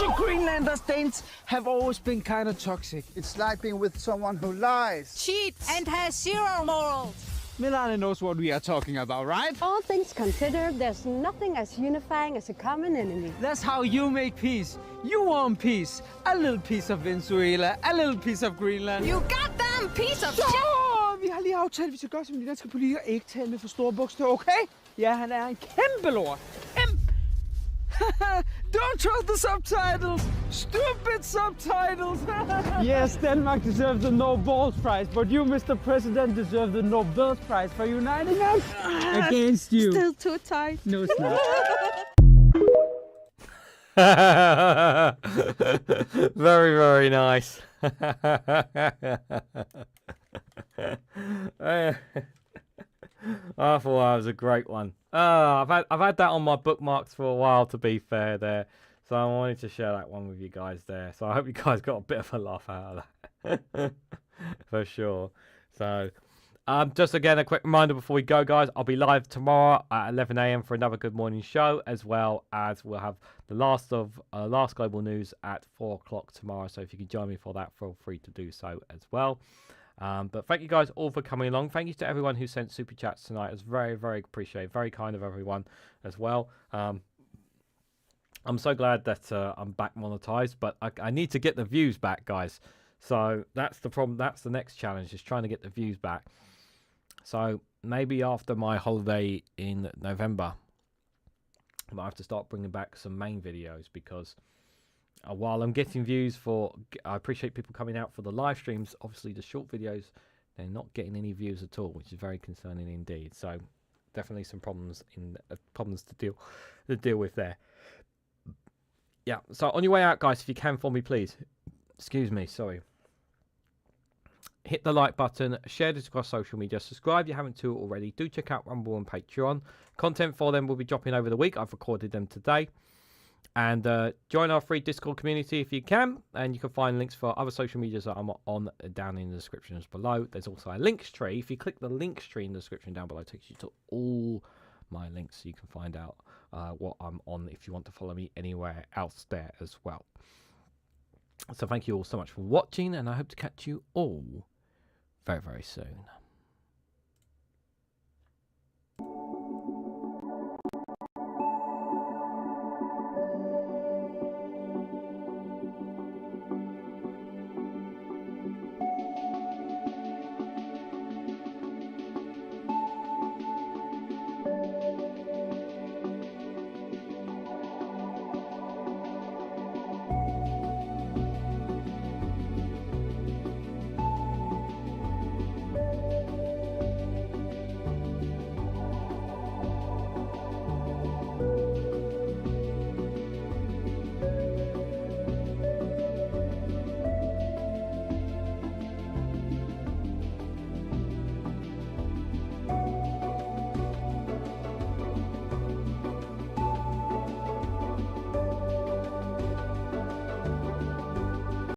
Okay. Greenlanders, Danes have always been kind of toxic. It's like being with someone who lies, Cheats. And has zero morals. Milana knows what we are talking about, right? All things considered, there's nothing as unifying as a common enemy. That's how you make peace. You want peace. A little piece of Venezuela, a little piece of Greenland. You goddamn piece of shit. lige aftalt, hvis jeg gør, som de danske politikere, ikke tale med for store bogstaver, okay? Ja, han er en kæmpe lort. Don't trust the subtitles! Stupid subtitles! Yes, Denmark deserves the Nobel Prize, but you, Mr. President, deserve the Nobel Prize for uniting us against you. Still too tight. No, it's not. Very, very nice. I thought that was a great one. I've had that on my bookmarks for a while, to be fair there. So I wanted to share that one with you guys there. So I hope you guys got a bit of a laugh out of that. For sure. So just again, a quick reminder before we go, guys. I'll be live tomorrow at 11 a.m. for another Good Morning show, as well as we'll have the last global news at 4 o'clock tomorrow. So if you can join me for that, feel free to do so as well. But thank you guys all for coming along. Thank you to everyone who sent super chats tonight. It was very, very appreciated. Very kind of everyone as well. I'm so glad that I'm back monetized, but I need to get the views back, guys. So that's the problem. That's the next challenge, is trying to get the views back. So maybe after my holiday in November, I might have to start bringing back some main videos, because while I'm getting views I appreciate people coming out for the live streams. Obviously, the short videos, they're not getting any views at all, which is very concerning indeed. So definitely some problems to deal with there. Yeah. So on your way out, guys, if you can for me, please. Excuse me. Sorry. Hit the like button, share this across social media, subscribe if you haven't to already. Do check out Rumble and Patreon. Content for them will be dropping over the week. I've recorded them today. And join our free Discord community if you can. And you can find links for other social medias that I'm on down in the descriptions below. There's also a links tree. If you click the links tree in the description down below, it takes you to all my links, so you can find out what I'm on if you want to follow me anywhere else there as well. So thank you all so much for watching, and I hope to catch you all very, very soon.